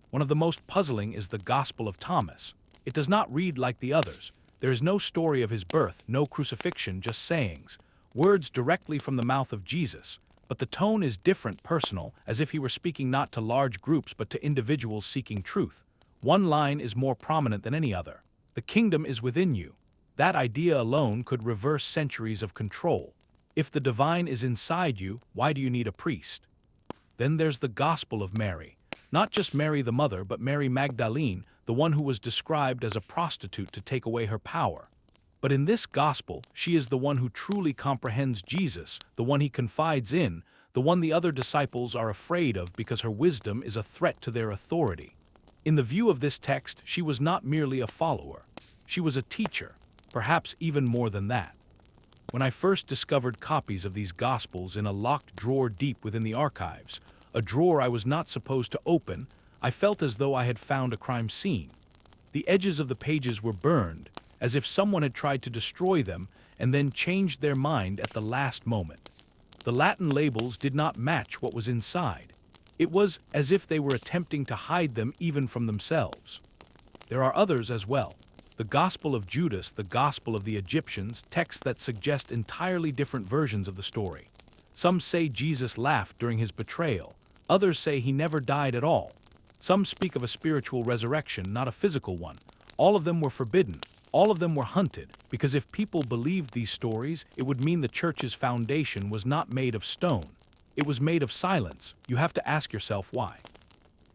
One of the most puzzling is the Gospel of Thomas. It does not read like the others. There is no story of his birth, no crucifixion, just sayings, words directly from the mouth of Jesus. But the tone is different, personal, as if he were speaking not to large groups but to individuals seeking truth. One line is more prominent than any other. The kingdom is within you. That idea alone could reverse centuries of control. If the divine is inside you, why do you need a priest? Then there's the Gospel of Mary. Not just Mary the mother, but Mary Magdalene, the one who was described as a prostitute to take away her power. But in this gospel, she is the one who truly comprehends Jesus, the one he confides in, the one the other disciples are afraid of because her wisdom is a threat to their authority. In the view of this text, she was not merely a follower. She was a teacher, perhaps even more than that. When I first discovered copies of these Gospels in a locked drawer deep within the archives, a drawer I was not supposed to open, I felt as though I had found a crime scene. The edges of the pages were burned, as if someone had tried to destroy them and then changed their mind at the last moment. The Latin labels did not match what was inside. It was as if they were attempting to hide them even from themselves. There are others as well. The Gospel of Judas, the Gospel of the Egyptians, texts that suggest entirely different versions of the story. Some say Jesus laughed during his betrayal. Others say he never died at all. Some speak of a spiritual resurrection, not a physical one. All of them were forbidden. All of them were hunted, because if people believed these stories, it would mean the church's foundation was not made of stone. It was made of silence. You have to ask yourself why.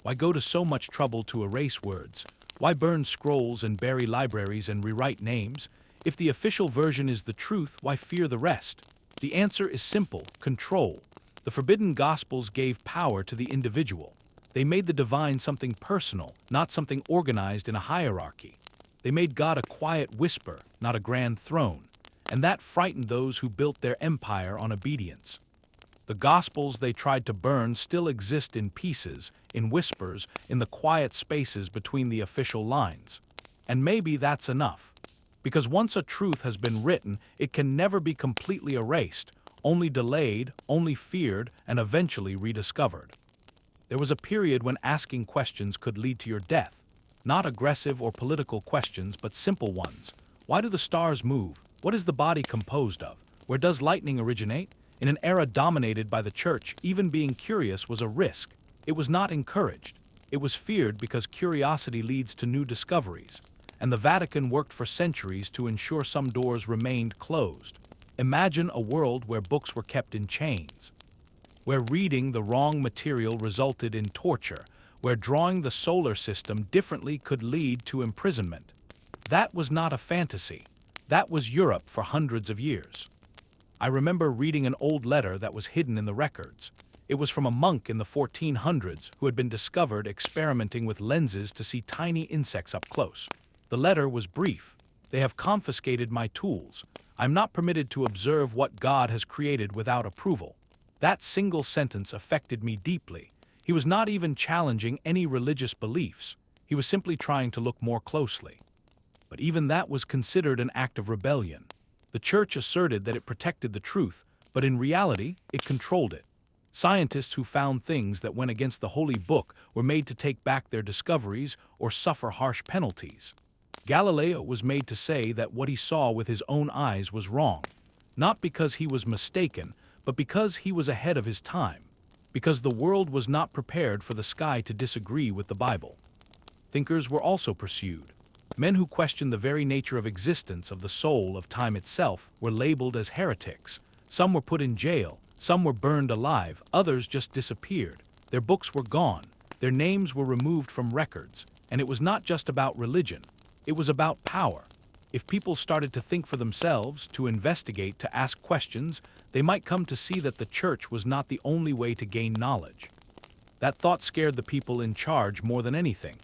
Why go to so much trouble to erase words? Why burn scrolls and bury libraries and rewrite names? If the official version is the truth, why fear the rest? The answer is simple: control. The forbidden Gospels gave power to the individual. They made the divine something personal, not something organized in a hierarchy. They made God a quiet whisper, not a grand throne. And that frightened those who built their empire on obedience. The Gospels they tried to burn still exist in pieces, in whispers, in the quiet spaces between the official lines. And maybe that's enough. Because once a truth has been written, it can never be completely erased, only delayed, only feared, and eventually rediscovered. There was a period when asking questions could lead to your death. Not aggressive or political questions, but simple ones. Why do the stars move? What is the body composed of? Where does lightning originate? In an era dominated by the church, even being curious was a risk. It was not encouraged. It was feared because curiosity leads to new discoveries. And the Vatican worked for centuries to ensure some doors remained closed. Imagine a world where books were kept in chains, where reading the wrong material resulted in torture, where drawing the solar system differently could lead to imprisonment. That was not a fantasy. That was Europe for hundreds of years. I remember reading an old letter that was hidden in the records. It was from a monk in the 1400s who had been discovered experimenting with lenses to see tiny insects up close. The letter was brief. They have confiscated my tools. I'm not permitted to observe what God has created without approval. That single sentence affected me deeply. He was not even challenging any religious beliefs. He was simply trying to look more closely. But even that was considered an act of rebellion. The church asserted that it protected the truth, but in reality, it controlled it. Scientists who found things that went against the Holy Book were made to take back their discoveries or suffer harsh penalties. Galileo was made to say that what he saw with his own eyes was wrong, not because he was mistaken, but because he was ahead of his time. Because the world was not prepared for the sky to disagree with the Bible. Thinkers were also pursued. Men who questioned the very nature of existence, of the soul, of time itself, were labeled as heretics. Some were put in jail, some were burned alive, others just disappeared. Their books were gone, their names were removed from records, and it was not just about religion, it was about power. If people started to think for themselves, to investigate, to ask questions, they might come to see that the church was not the only way to gain knowledge. That thought scared the people in charge more than anything.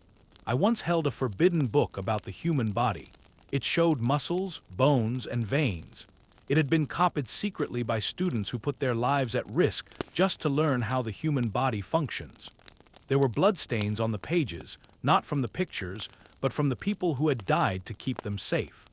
I once held a forbidden book about the human body. It showed muscles, bones, and veins. It had been copied secretly by students who put their lives at risk just to learn how the human body functions. There were bloodstains on the pages, not from the pictures, but from the people who had died to keep them safe.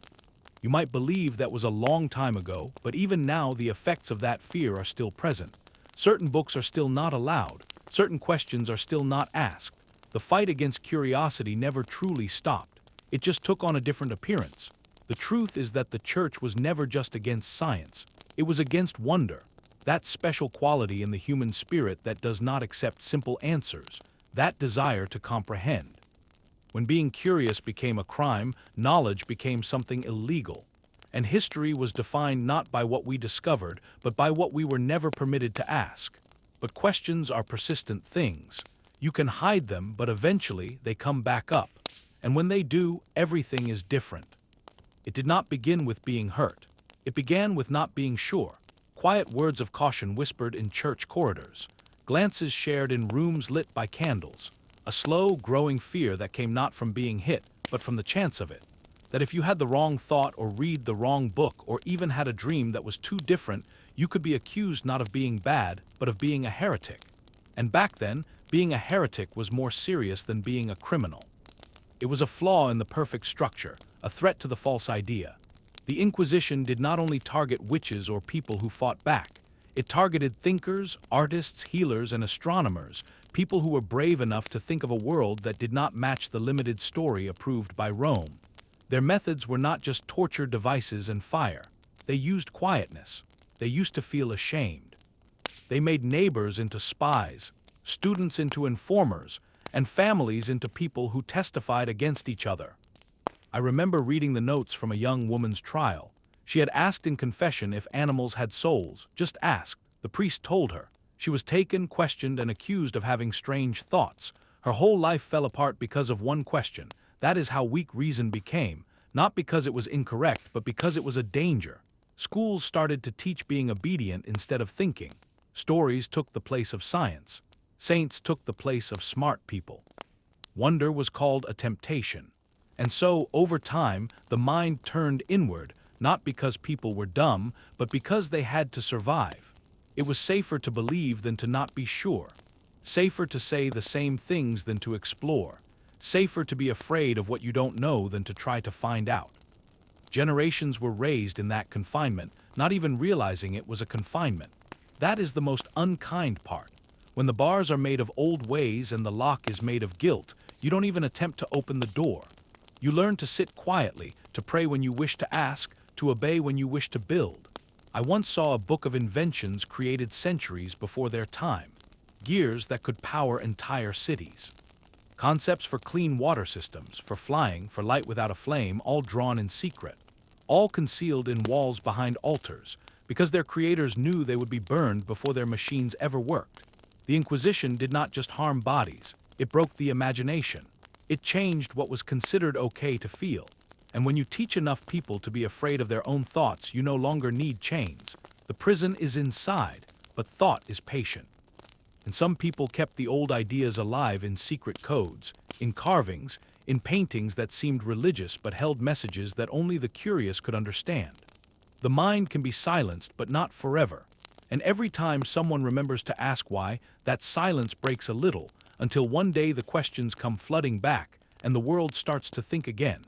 You might believe that was a long time ago, but even now the effects of that fear are still present. Certain books are still not allowed. Certain questions are still not asked. The fight against curiosity never truly stopped. It just took on a different appearance. The truth is that the church was never just against science. It was against wonder, that special quality in the human spirit that does not accept simple answers, that desire to comprehend. When being curious became a crime, knowledge became something illegal. And history was defined not by what we discovered, but by what we were never permitted to ask. But questions are persistent things. You can hide them, but eventually they come back up. And when they do, everything is different. It did not begin with being hurt. It began with not being sure. Quiet words of caution whispered in church corridors. Glances shared in rooms lit by candles. A slow, growing fear that came not from being hit, but from the chance of it. That if you had the wrong thought or read the wrong book or even had a dream that was too different, you could be accused not of being bad, but of being a heretic. And back then, being a heretic was more serious than being a criminal. It was a flaw in the perfect structure, a threat to the false idea. The Inquisition did not only target witches or people who fought back. It targeted thinkers, artists, healers, and astronomers, people who were brave enough to think of a world that did not match the limited story approved by Rome. Their methods were not just torture devices and fire. They used quietness. They used to feel ashamed. They made neighbors into spies, students into informers, and families into people who testified against each other. I remember reading the notes from a young woman's trial. She had asked in confession if animals had souls, just asked. The priest told her. She was taken, questioned, and accused of having strange thoughts. Her whole life fell apart because of one question. That is how weak reason became, not because it was incorrect, but because it was a danger. Schools started to teach being obedient instead of thinking. Stories took the place of science. Saints took the place of smart people. Wonder was called a temptation. And so, over time, the mind turned inward, not because people were dumb, but because they had to survive. It was safer to believe than to not be sure. Safer to say the same things than to explore. Safer to be afraid of what you don't know than to try to find out. Generations were raised in that confinement, not even realizing it was a confinement. That is the most unkind part. When the bars are made of old ways and the lock is made of guilt, you don't even attempt to open the door. You learn to sit quietly, to pray when you wish to ask, to obey when you wish to build. I once saw a book of inventions created centuries before their time. Gears that could power entire cities. Concepts for clean water systems, for flying, for light without a flame, all drawn in secret. All concealed in walls behind altars, because their creators knew they would be burned before their machines ever worked. The Inquisition did not just harm bodies, it broke the imagination. It changed what was considered okay to feel. And when you teach enough people to be afraid of their own thoughts, you no longer need chains. The prison is inside, but thought is patient. And some people kept the old ideas alive in secret codes, in carvings, in paintings that seemed religious but held messages that only the curious could understand. The mind can be silenced, but not forever. And every time someone remembers to ask why, that silence breaks a little, until one day the questions come flooding back, and the world starts to think again.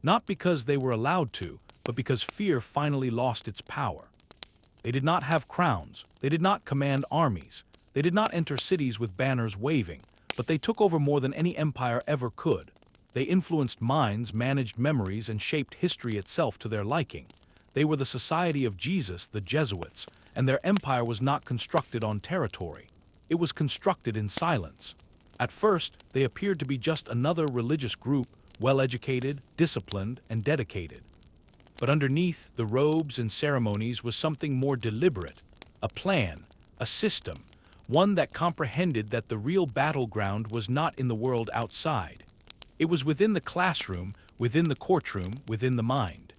Not because they were allowed to, but because fear finally lost its power. They did not have crowns, they did not command armies, they did not enter cities with banners waving, but they took over more than any empire ever could. They influenced minds, managed memories, and shaped history itself to their liking. They were the society of Jesus, the Jesuits, and their empire was not constructed on territory. It was constructed in silence. At first, they appeared to be just another religious group, well-educated, disciplined, and dedicated. But underneath the robes and ceremonies was something more deliberate, a plan, a system, one that comprehended that the real battleground was not in the world outside. It was within the classroom, within the courtroom, within the mind.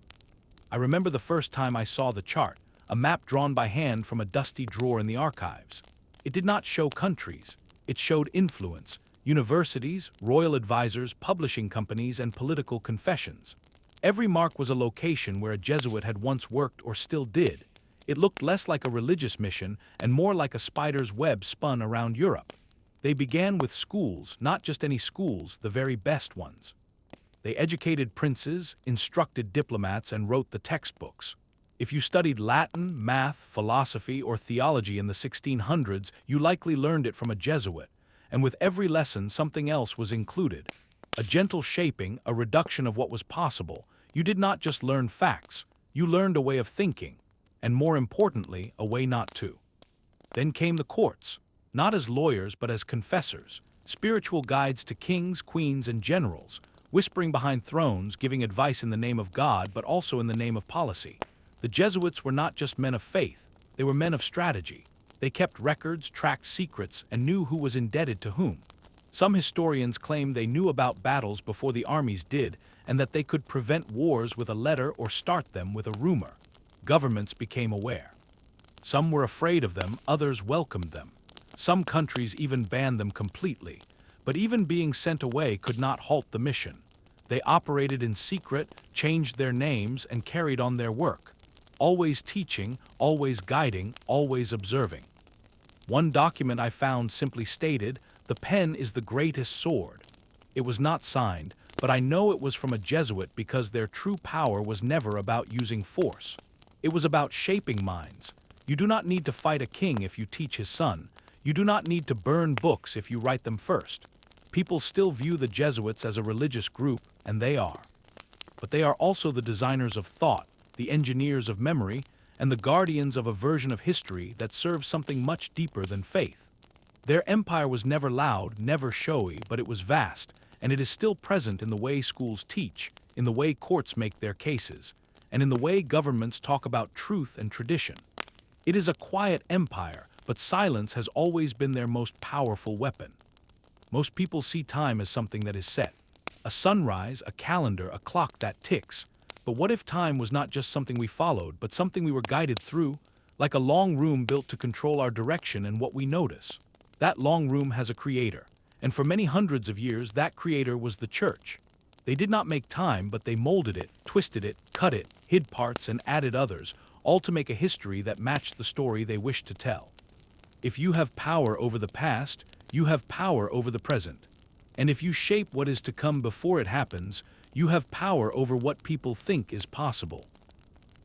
I remember the first time I saw the chart, a map drawn by hand from a dusty drawer in the archives. It did not show countries. It showed influence, universities, royal advisors, publishing companies, and political confessions. Every mark was a location where a Jesuit had once worked or still did. It looked less like a religious mission and more like a spider's web spun around Europe. They began with schools, not just any schools, the very best ones. They educated princes, instructed diplomats, and wrote the textbooks. If you studied Latin, math, philosophy, or theology in the 1600s, you likely learned it from a Jesuit, and with every lesson something else was included. A gentle shaping, a reduction of what was possible. You did not just learn facts, you learned a way of thinking, and more importantly, a way not to. Then came the courts, not as lawyers but as confessors, spiritual guides to kings, queens, and generals, whispering behind thrones, giving advice in the name of God but also in the name of policy. The Jesuits were not just men of faith, they were men of strategy. They kept records, tracked secrets, and knew who was indebted to whom. Some historians claim they knew about battles before the armies did, and that they could prevent wars with a letter or start them with a rumor. Governments became aware. Some were afraid of them, others welcomed them. Some countries even banned them completely. But even being sent away could not halt the mission. They operated in secret, changed their names, and carried on their work. Always teaching, always guiding, always observing. One document I found simply stated, "The pen is the greatest sword." It was not signed, but I know it was from a Jesuit because their true power was never about using force. It was about shaping minds. You do not need to fight a king if you teach his son. You do not need to burn books if you write them first. People still view the Jesuits as a religious group, and they are. But they are also the designers of thought, the engineers of memory, and the guardians of a version of history that serves something much deeper than faith. Their empire was never loud, never showy, but it was vast, and it is still present in the way schools teach, in the way courts make their cases, and in the way governments talk about truth and tradition. It is a quiet empire, but silence has always been their most powerful weapon. Most people see time as something that is set. A sunrise, a calendar, a clock that ticks. But what if time was not just something we followed, but something we were guided through, like a long room built to control our direction and what we notice? That long room has a creator, and for many hundreds of years that creator was the church. They did not make time, but they molded it, twisted it, cut it, hid parts and added others, all to make a history that matched the story they wished to tell. If you have power over the past, you have power over the present. And if you shape what is to come before it happens, you have power over what people think is possible.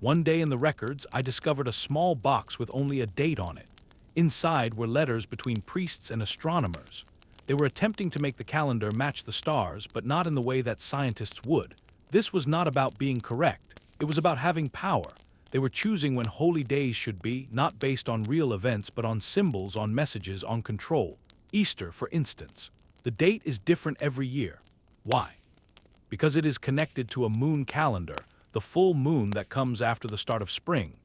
One day in the records, I discovered a small box with only a date on it. Inside were letters between priests and astronomers. They were attempting to make the calendar match the stars, but not in the way that scientists would. This was not about being correct. It was about having power. They were choosing when holy days should be, not based on real events, but on symbols, on messages, on control. Easter, for instance. The date is different every year. Why? Because it is connected to a moon calendar, the full moon that comes after the start of spring.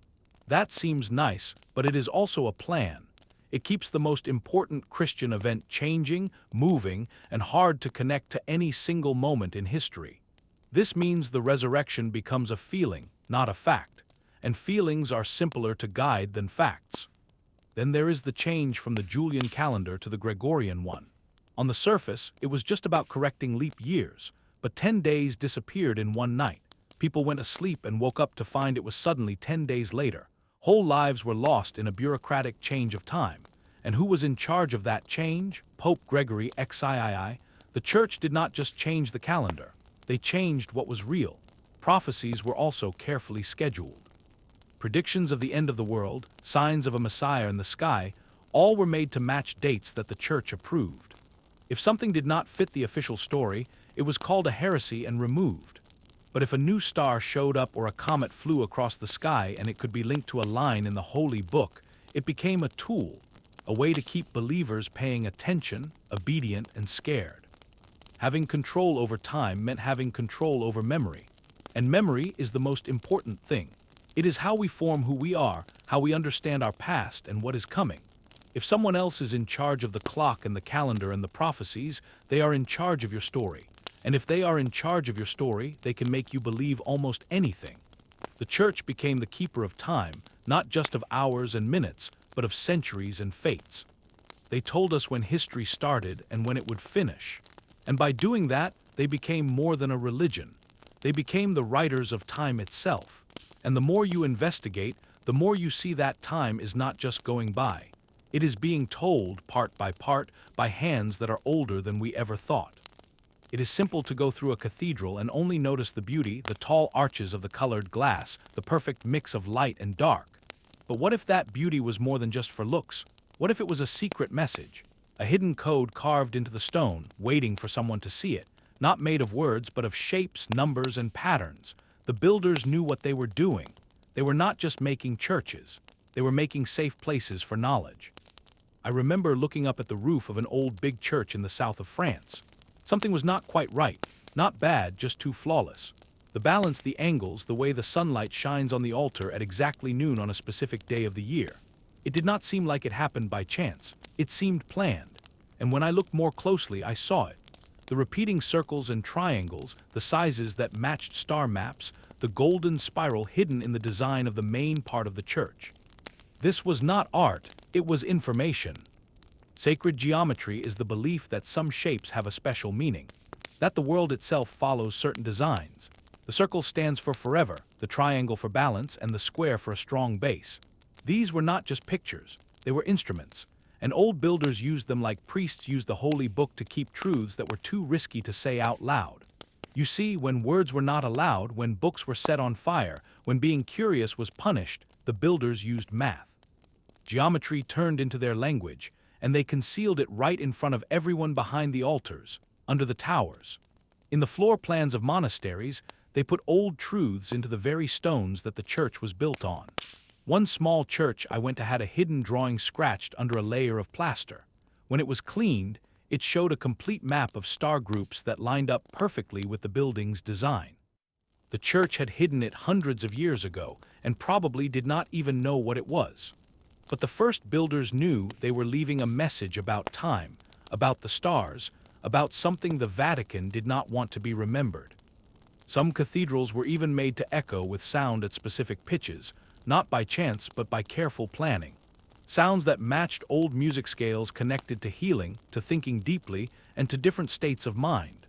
That seems nice, but it is also a plan. It keeps the most important Christian event changing, moving, and hard to connect to any single moment in history. This means the resurrection becomes a feeling, not a fact, and feelings are simpler to guide than facts. Then there is the change from the Julian calendar to the Gregorian one. On the surface, it was just about correcting leap years, but 10 days disappeared in one night. People went asleep and woke up to find it was suddenly 10 days later. Whole lives were lost in a bureaucratic change of time. And who was in charge of that change? Pope Gregory XIII. The Church did not just change the calendar. They changed what was real. Prophecies were also carefully scheduled. Predictions of the end of the world, signs of a Messiah in the sky, all were made to match dates that the Church approved. If something did not fit the official story, it was called a heresy and removed. But if a new star showed up or a comet flew across the sky and it could be linked to a line in the Holy Book, it became a tool, a way to keep believers paying attention, obedient, and scared. Having control over time meant having control over memory. And memory is the most important thing. It is how we form who we are, how we understand our past and what is coming. If someone else is in charge of the clock and the calendar and the prophecies, they are in charge of your story. And if they are in charge of your story, they can make you believe almost anything. The Church became the keeper of time, not just of hours and minutes, but of centuries and fates. They told us when history started and when it would finish. And by doing that, they became more than a religion. They became the writers of time itself. And the more you investigate, the more you see that time is not just going by. It is being told, part, by hands that are older than we ever thought. It is simple to go through a cathedral and only notice the beauty, the tall arches of the colored glass, the perfect mix of light and dark. But what if that beauty was more than just for looks? What if it was a secret message? A hidden code carved into the stone, waiting for someone to see it, not made of words but of shapes, numbers, and patterns. The builders knew what they were doing. They were not just making churches. They were making safe places for knowledge. I remember looking up at the roof of an old big church in the south of France. Something was not quite right, not bad, just too flawless. The balance, the angles, the way the sunlight shines on the altar at exactly noon on a specific day of the year. It did not seem like it happened by chance. It seemed planned. And when I looked more closely, I saw it. The repeating circles and triangles, the sizes that matched star maps, the golden spiral hidden in the design of the main part of the church. This was not art, it was information. Sacred geometry is the belief that some shapes have a special meaning, that the world itself follows certain designs. The circle stands for forever, the triangle for balance, and the square for a strong base. These were not just pictures, they were instruments, and old builders used them like priests used the holy book to keep truths that were too risky to say out loud. You see, when words were not allowed, when books were set on fire, when being curious was punished, the builders used math. Geometry turned into their language, and they concealed it right in front of everyone behind the altars, under the towers. In the floor plans of monasteries, they put old truths into the very stones that the church was built on. One small church I went to had a hidden drawing scratched under a layer of plaster. When it was cleaned, it showed a complete map of star groups that lined up perfectly with the building's design. The church had hidden it hundreds of years ago and probably did not even know what it was. But the first builders knew they were leaving a message about time, about the stars, about something the Vatican did not want to be remembered. Some cathedrals were even made to echo with sound at specific pitches, not by chance but by careful planning. Sounds that matched old music scales connected to healing, to thinking deeply, and to different states of mind.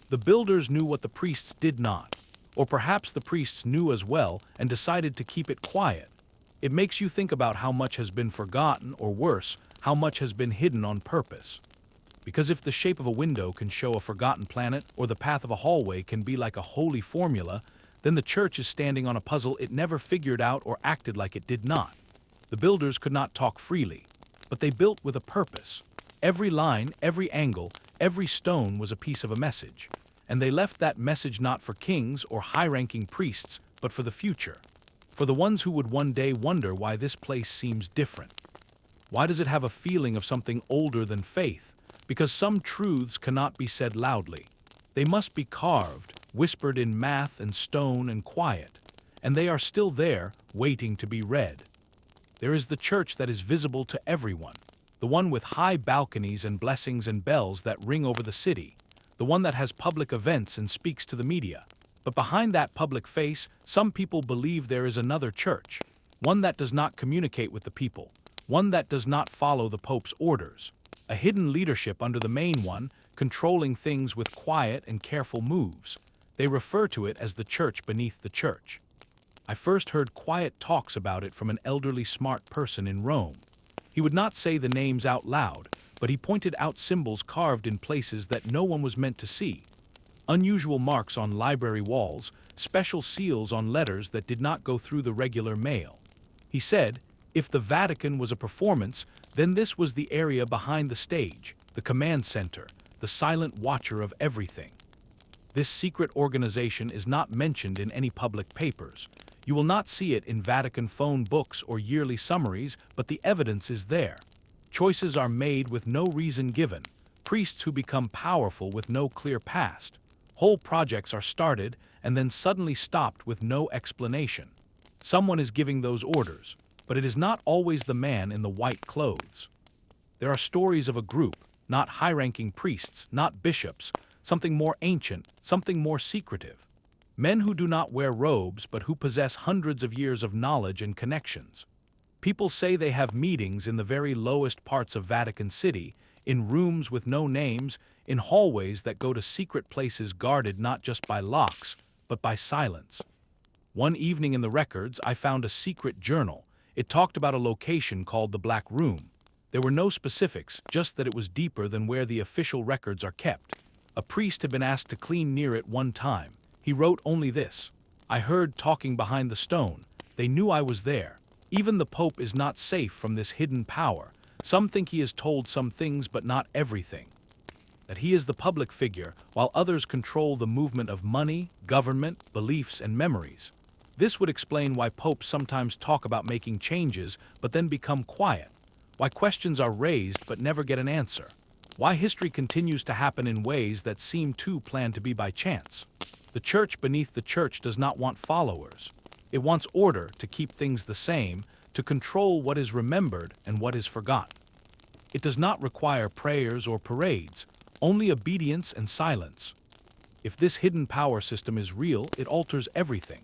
The builders knew what the priests did not, or perhaps the priests knew as well and decided to keep it quiet. It makes you think about how much has been forgotten, or worse, how much has been hidden on purpose. Because if the shape of a window can show a forgotten planet, or the path of a hallway can be like a holy formula, then the church is standing on a puzzle it never figured out or acted like it did not. The builders could not talk freely, but they built with a purpose. Every line, every angle, every stone was a piece of a message, and they left that message not for kings or high-ranking priests, but for the future, for the ones who would one day wonder why this place seems different. Why does it have a feeling of something older than faith? Because some truths cannot be said loudly. They must be carved, whispered in math and stone and quiet, and they are still there, waiting to be read. There is the church that is visible to everyone, the one with high balconies and blessings and bells that ring over the city, the one that has public events and speaks to the media. But behind that public face, some people believe there is another church, one that does not communicate with the people, one that does not follow the Pope's orders, a hidden leadership under the main one, controlling things with quiet and careful moves. They refer to it as the church beneath the church. I first heard quiet talks about it from an elderly smart person in Rome. He would not say the names out loud, but he pointed out symbols carved in places that no one was meant to see. Unusual marks on library walls, special seals on letters that did not go through the regular mail. He said, if the Vatican was a performance, then this was the area behind the stage, the command center, the silent watcher of everything. This secret organization is not mentioned in any public papers. You will not see it in Vatican phone books or yearly summaries, but the evidence is there. Choices are made with no reason given, priests who become powerful with no clear past. Whole projects are started and then suddenly stopped with no explanation. Someone is giving those orders, but it is not always the man in the white clothes. There are stories of a group, not high-ranking priests, not bishops, something more ancient, something more secretive. Men who do not wear robes but who possess hundreds of years of knowledge and connections. People say they have meetings in the very lowest parts of Vatican City, in rooms with no names, in hallways that go to secret places guarded not just by locks, but by silence. One evening in the records, I found a secret journal. It talked about a location called the Black Room. There were no specifics, just that it was deeper than where the official records are kept. A priest had been asked to clean near it one time. He wrote only this: I heard talking behind the stone. They knew I was there. Even the Pope is not safe from this hidden power. Some think he is told some things but not everything. That he is the public figure, while others control the movement of money, government, beliefs, and memories. This would explain why popes sometimes talk about making changes but then become quiet. Why questions are raised but never get an answer. Why history continues to happen in ways that seem too planned to be by chance. The church beneath the church does not want followers. It wants order, to keep things the same, to control what is remembered and what is forgotten. It does not require prayers or parades, only obedience and silence. If this hidden power system is real, it alters everything.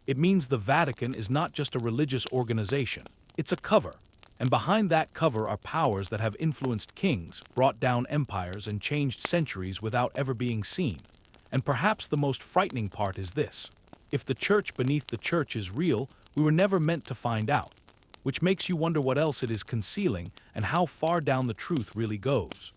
It means the Vatican is not just a religious organization, it's a cover. And behind that cover are powers that have influenced kings, brought down empires, and changed centuries without ever being seen. And perhaps the most frightening part is this: if the church beneath the church is real, we were never meant to find out. Which makes you wonder what else it is concealing and how far down the truth really goes.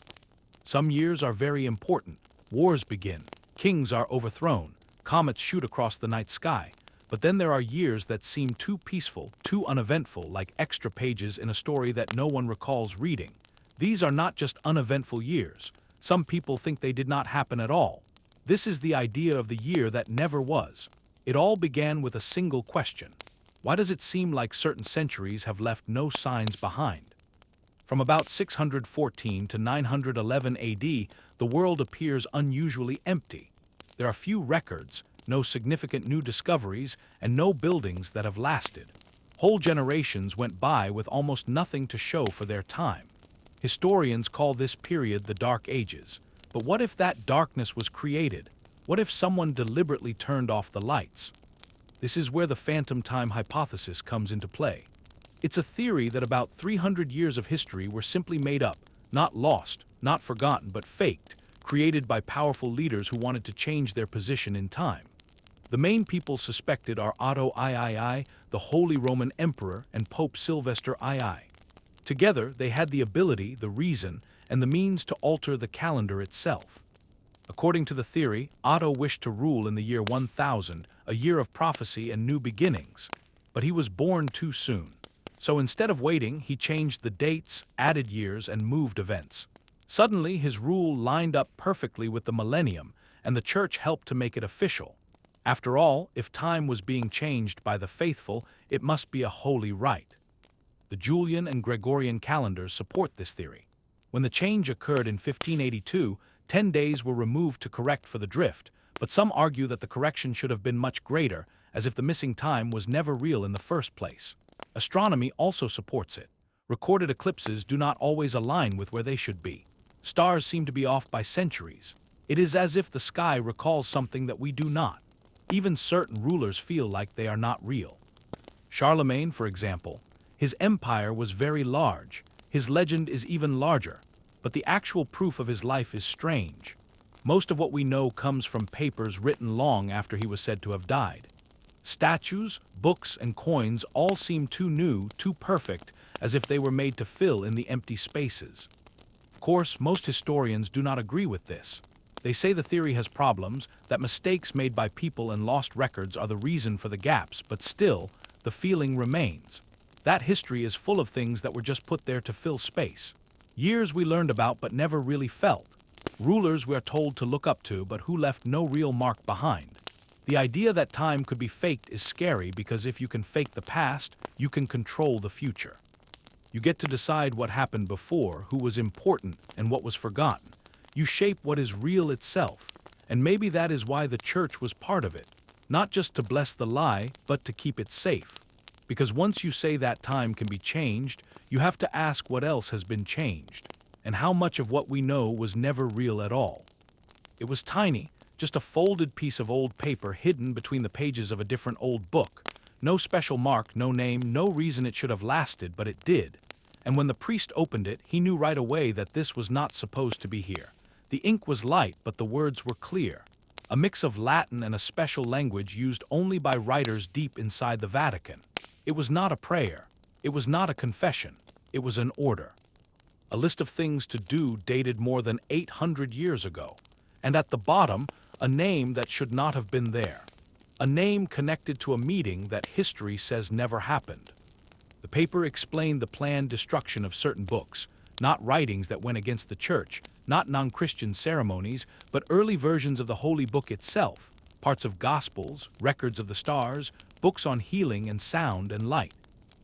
Some years are very important. Wars begin. Kings are overthrown, comets shoot across the night sky, but then there are years that seem too peaceful, too uneventful, like extra pages in a story that no one recalls reading. These are not just uneventful years. Some people think they did not happen at all. This is the idea of the year that never was. It all began with a single question. Why does it seem like certain centuries have left no signs behind? From about 614 to 911 AD, the world appears unusually empty. There are few records, no significant new discoveries, and no buildings that have lasted. Whole generations went by with almost nothing to show for their time. Historians call this period the Dark Ages. But what if that darkness was created? What if someone deliberately turned off the lights? This is where the phantom time hypothesis comes into play. It's a theory that about 300 years of history were simply made up, not lost, not forgotten, but faked, created by powerful leaders who wanted to change their position in time. The main people suspected are Otto III, the Holy Roman Emperor, and Pope Sylvester II. Together, they had the ability, the reason, and the means to alter the calendar itself. According to the theory, Otto wished to rule in the year 1000, a year of prophecy and new beginnings. But he was born too soon. So instead of waiting, he changed the dates, added years, and moved events. Suddenly, his rule lined up perfectly with the millennium, and the church helped to make it official. After all, if time was being changed by the faithful, it must be a holy rite. The Julian and Gregorian calendars support this theory. When the change occurred in 1582, 10 days were removed to correct for the drift, but some argue that the correction should have been much greater, as if the missing time was never real in the first place. Astronomy also supports it. Recorded eclipses do not always align with where they should be. Stars seem to be off by centuries. It is as if the sky recalls something that we do not. Even certain rulers feel like they are not real. Charlemagne, for example, his empire was very large. His legend is even larger, but the actual proof of his life is strange. Most of what we know comes from papers written long after he was said to have died. Statues, books, and coins all seem too new, too perfect, as if they were made to fill in the empty spaces. Of course, most historians do not agree with this. They say the theory has problems, that mistakes made by people and lost records are the reason for the gaps, but still, the feeling remains. That history is full of things that were just put there to fill space. Years we learned about but never really felt. Rulers we are told to look up to but who left no real mark behind. The idea that time could be faked is scary because if you can fake the past, you can control the future. You get to decide what happened before, who was important, and what was forgotten. You shape what is real itself, and maybe that is why the church was part of it, not just to bless the lie, but to keep it safe. Because once you say that time can be changed, you have to ask what else has been changed, and how much of what we know was never real at all. It was tiny, just a folded piece of old paper hidden between the pages of a different old book. No special mark, no name, no reason it should have lasted, but it did. And when the priest opened it, he knew right away that this was not supposed to be here. The ink was light, but the words were clear. A mix of Latin and a special language used only by writers deep inside the Vatican. It was not a prayer. It was not a confession. It was an order. A list of things to do dated more than 800 years ago. And at the bottom, a name that should not have been there. A name connected to a meeting that history says never happened. The paper explained the planned destruction of certain books, not writings that went against the church, not non-Christian ceremonies, but early versions of the Holy Book itself, parts of Gospels, records of the stars, books on healing and sound and light.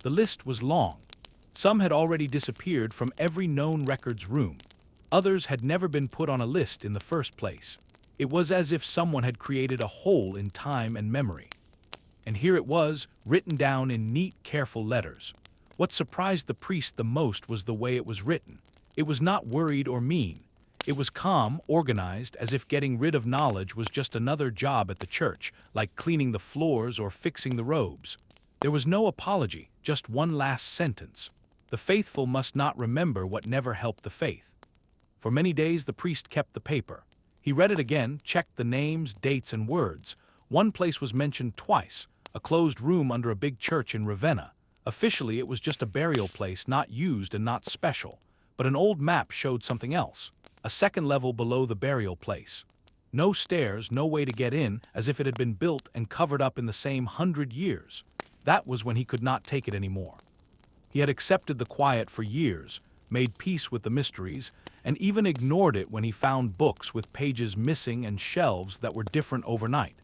The list was long. Some had already disappeared from every known records room. Others had never been put on a list in the first place. It was as if someone had created a hole in time and memory. And here it was, written down in neat, careful letters. What surprised the priest the most was the way it was written. It was not worried or mean. It was calm, organized, as if getting rid of knowledge was just another job at the church, like cleaning the floors or fixing the robes. There was no apology, just one last sentence. The faithful must not remember what never helped the faith. For many days the priest kept the paper. He read it again, checked the names, dates, and words. One place was mentioned twice, a closed room under a big church in Ravenna. Officially, it was just a burial place, not used and not special. But an old map showed something else, a second level below the burial place. No stairs, no way to get in, as if it had been built and covered up in the same 100 years. That was when he could not take it anymore. He had accepted the quiet for years, made peace with the mysteries, and even ignored it when he found books with pages missing and shelves that were different overnight.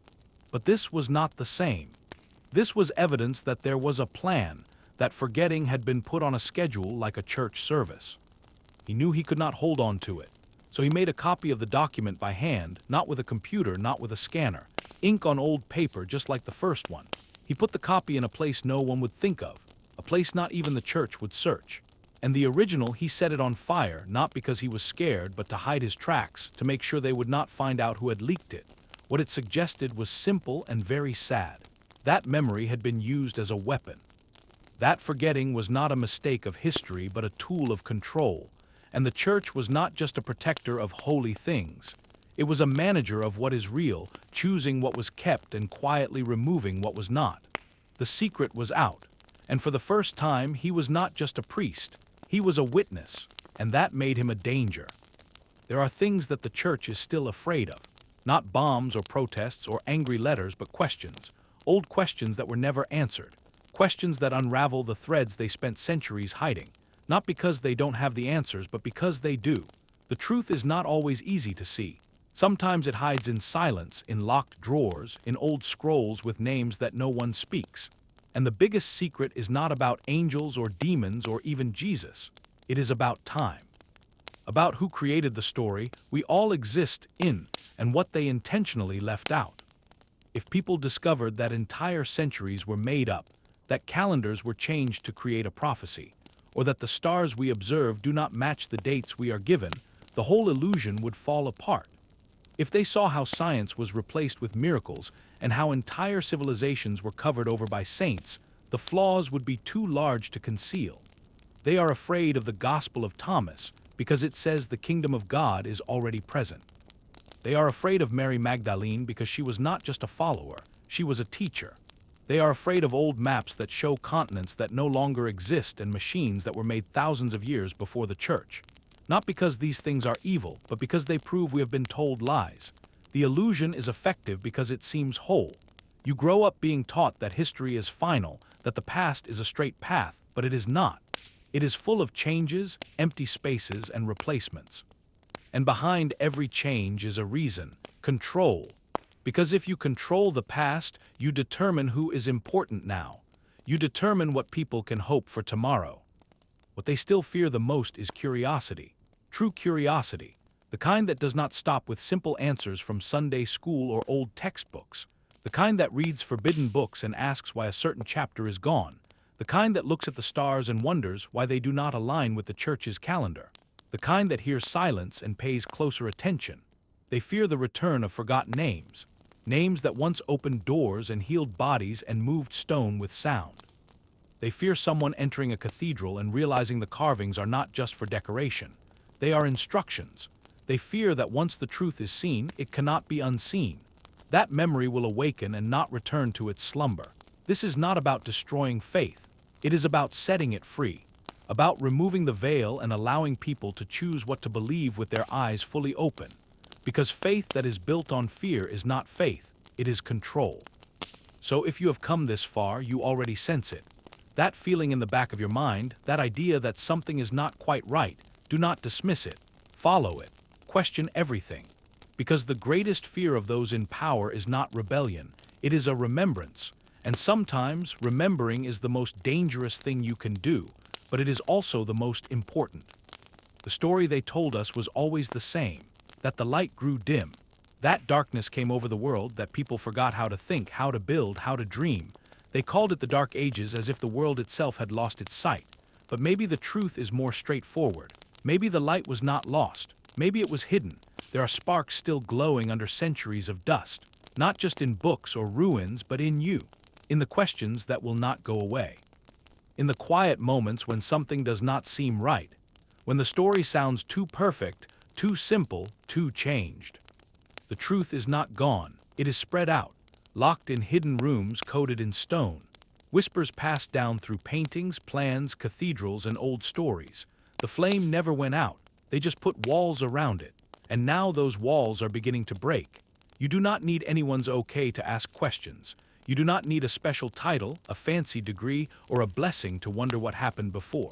But this was not the same. This was evidence that there was a plan, that forgetting had been put on a schedule like a church service. He knew he could not hold on to it, so he made a copy of the document by hand, not with a computer, not with a scanner, ink on old paper just like the first one. He put the copy in a place no one would think of, a place not even the church would search. And the original, he set it on fire, not because he was scared, but to hide his tracks, to make sure they would not find out who had leaked it. What it suggested was simple and very sad. That memory had been used as a weapon. That forgetting was not a mistake of history, but a tool of control. And the church was not just a protector of holy things. It was a manager of what is real, choosing what was kept and quietly removing what was not. The secret was out. And for the first time, he was not just a priest. He was a witness, and that made him a danger. There are things that the church is still afraid of. Not bombs or protests or angry letters, but questions. Old questions that were never answered. Questions that unravel the threads they spent centuries hiding. Not because they don't have the answers, but because they do. The truth is not always easy to see. Sometimes it hides in silence, in locked drawers, in old scrolls with names that no one speaks. And the biggest secret is not about angels or demons or even Jesus. It is about time. About who created the story we all exist in and what they intentionally left out. If people discovered that entire centuries were made up, that calendars were changed to create a prophecy, or that the stars we observe do not match the dates we are given, the whole illusion would fall apart. If they saw how science was replaced with miracles and how entire civilizations were covered over by saints, the flaws would be too large to conceal. They are afraid of the Gospel of Thomas because it says the kingdom of God is already present. They are afraid of Mary Magdalene because she was not just a follower, she was a teacher. They are afraid of old maps that show continents that no longer exist and machines that were made thousands of years before the church. Not because these things are evil, but because they prove we have been told lies. The illusion is effective because it seems whole. You grow up being taught that history is final, that the past is a straight path, but it is not. It is full of changes, empty spaces, and replacements. And behind every change is a reason: control. Because if you control the past, you determine who is important now. You determine what people can hope for tomorrow. What they still fear the most is curiosity. True curiosity. The kind that does not stop with simple answers from Sunday school or old textbooks. The kind that reads forbidden books and asks why a certain chapter is gone. The kind that looks at the stars and wonders why they do not align with the church's calendar. The kind that hears silence and pays closer attention. They fear the return of forgotten names. Names that once opened doors and healed bodies and moved stone with sound. They fear someone entering a cathedral and realizing the carvings are not just for decoration. They are instructions. They fear that once the truth is seen, it cannot be unseen. That memory will awaken and not return to its slumber. This is not about destroying faith. It is about setting it free. About removing the veil and allowing people to choose what to believe with their eyes fully open. Because faith that is built on fear is not faith, it is control. So if you have come this far, you already sense it. That feeling in the back of your mind, that idea that something is not quite right, do not dismiss it. Follow it. Question everything. Because the greatest fear of those in power is not rebellion, it is a remembrance. And sometimes, remembering is the most dangerous thing you can do, but it is also the most important. The story they told us was always the same. That the light grew dim. That darkness came over the world, that people forgot how to think, how to build, how to dream. They called it the Dark Ages as if the world itself had lost its sight. But maybe the truth is more straightforward. Maybe the light was not lost. Maybe it was hidden. There are sparks still glowing under centuries of dust. Not just in books or ruins, but in you. In the questions that will not go away. In the quiet moments when something does not seem right. When the story sounds too perfect, too simple, too changed. The truth is not gone. It is spread out, locked in hidden rooms coated in stone. Whispers passed down through paintings, plans, cathedrals, and old stories. The flame never went out. They just put walls around it. And now those walls are beginning to break. You do not need anyone's okay to ask questions. You do not need a special title, a fancy degree, or a blessing to wonder what happened before.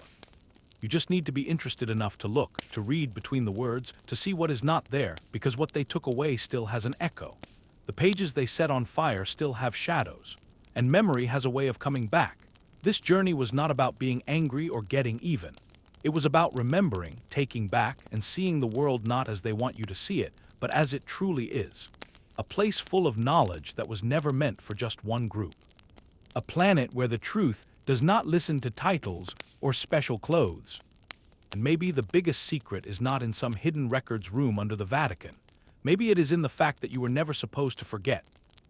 You just need to be interested enough to look, to read between the words, to see what is not there, because what they took away still has an echo. The pages they set on fire still have shadows. And memory has a way of coming back. This journey was not about being angry or getting even. It was about remembering, taking back, and seeing the world not as they want you to see it, but as it truly is. A place full of knowledge that was never meant for just one group. A planet where the truth does not listen to titles or special clothes. And maybe the biggest secret is not in some hidden records room under the Vatican. Maybe it is in the fact that you were never supposed to forget.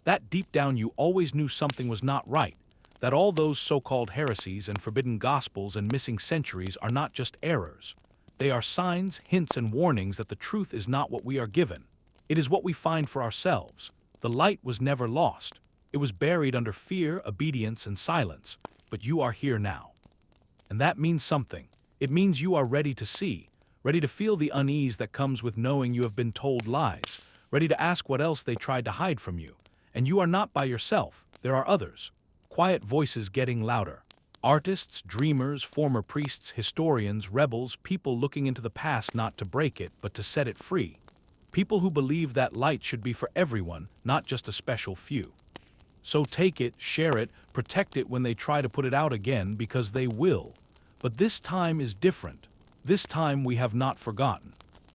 That deep down you always knew something was not right. That all those so-called heresies and forbidden gospels and missing centuries are not just errors. They are signs, hints, and warnings that the truth is not what we are given. It is what we find for ourselves. The light was never lost. It was buried under fear, obedience, and silence. But you are here now. And that means something. It means you are ready to see, ready to feel the unease that comes with knowing you have been told lies, ready to ask what else they tried to hide from you. And you are not by yourself. There are others. Quiet voices getting louder. Artists, dreamers, former priests, historians, rebels, people looking into the past not to break it, but to set it free. People who believe that light should be for everyone, not just a special few. So take it, share it, protect it when they try to put it out again, because they will. But this time is different. This time we have not forgotten.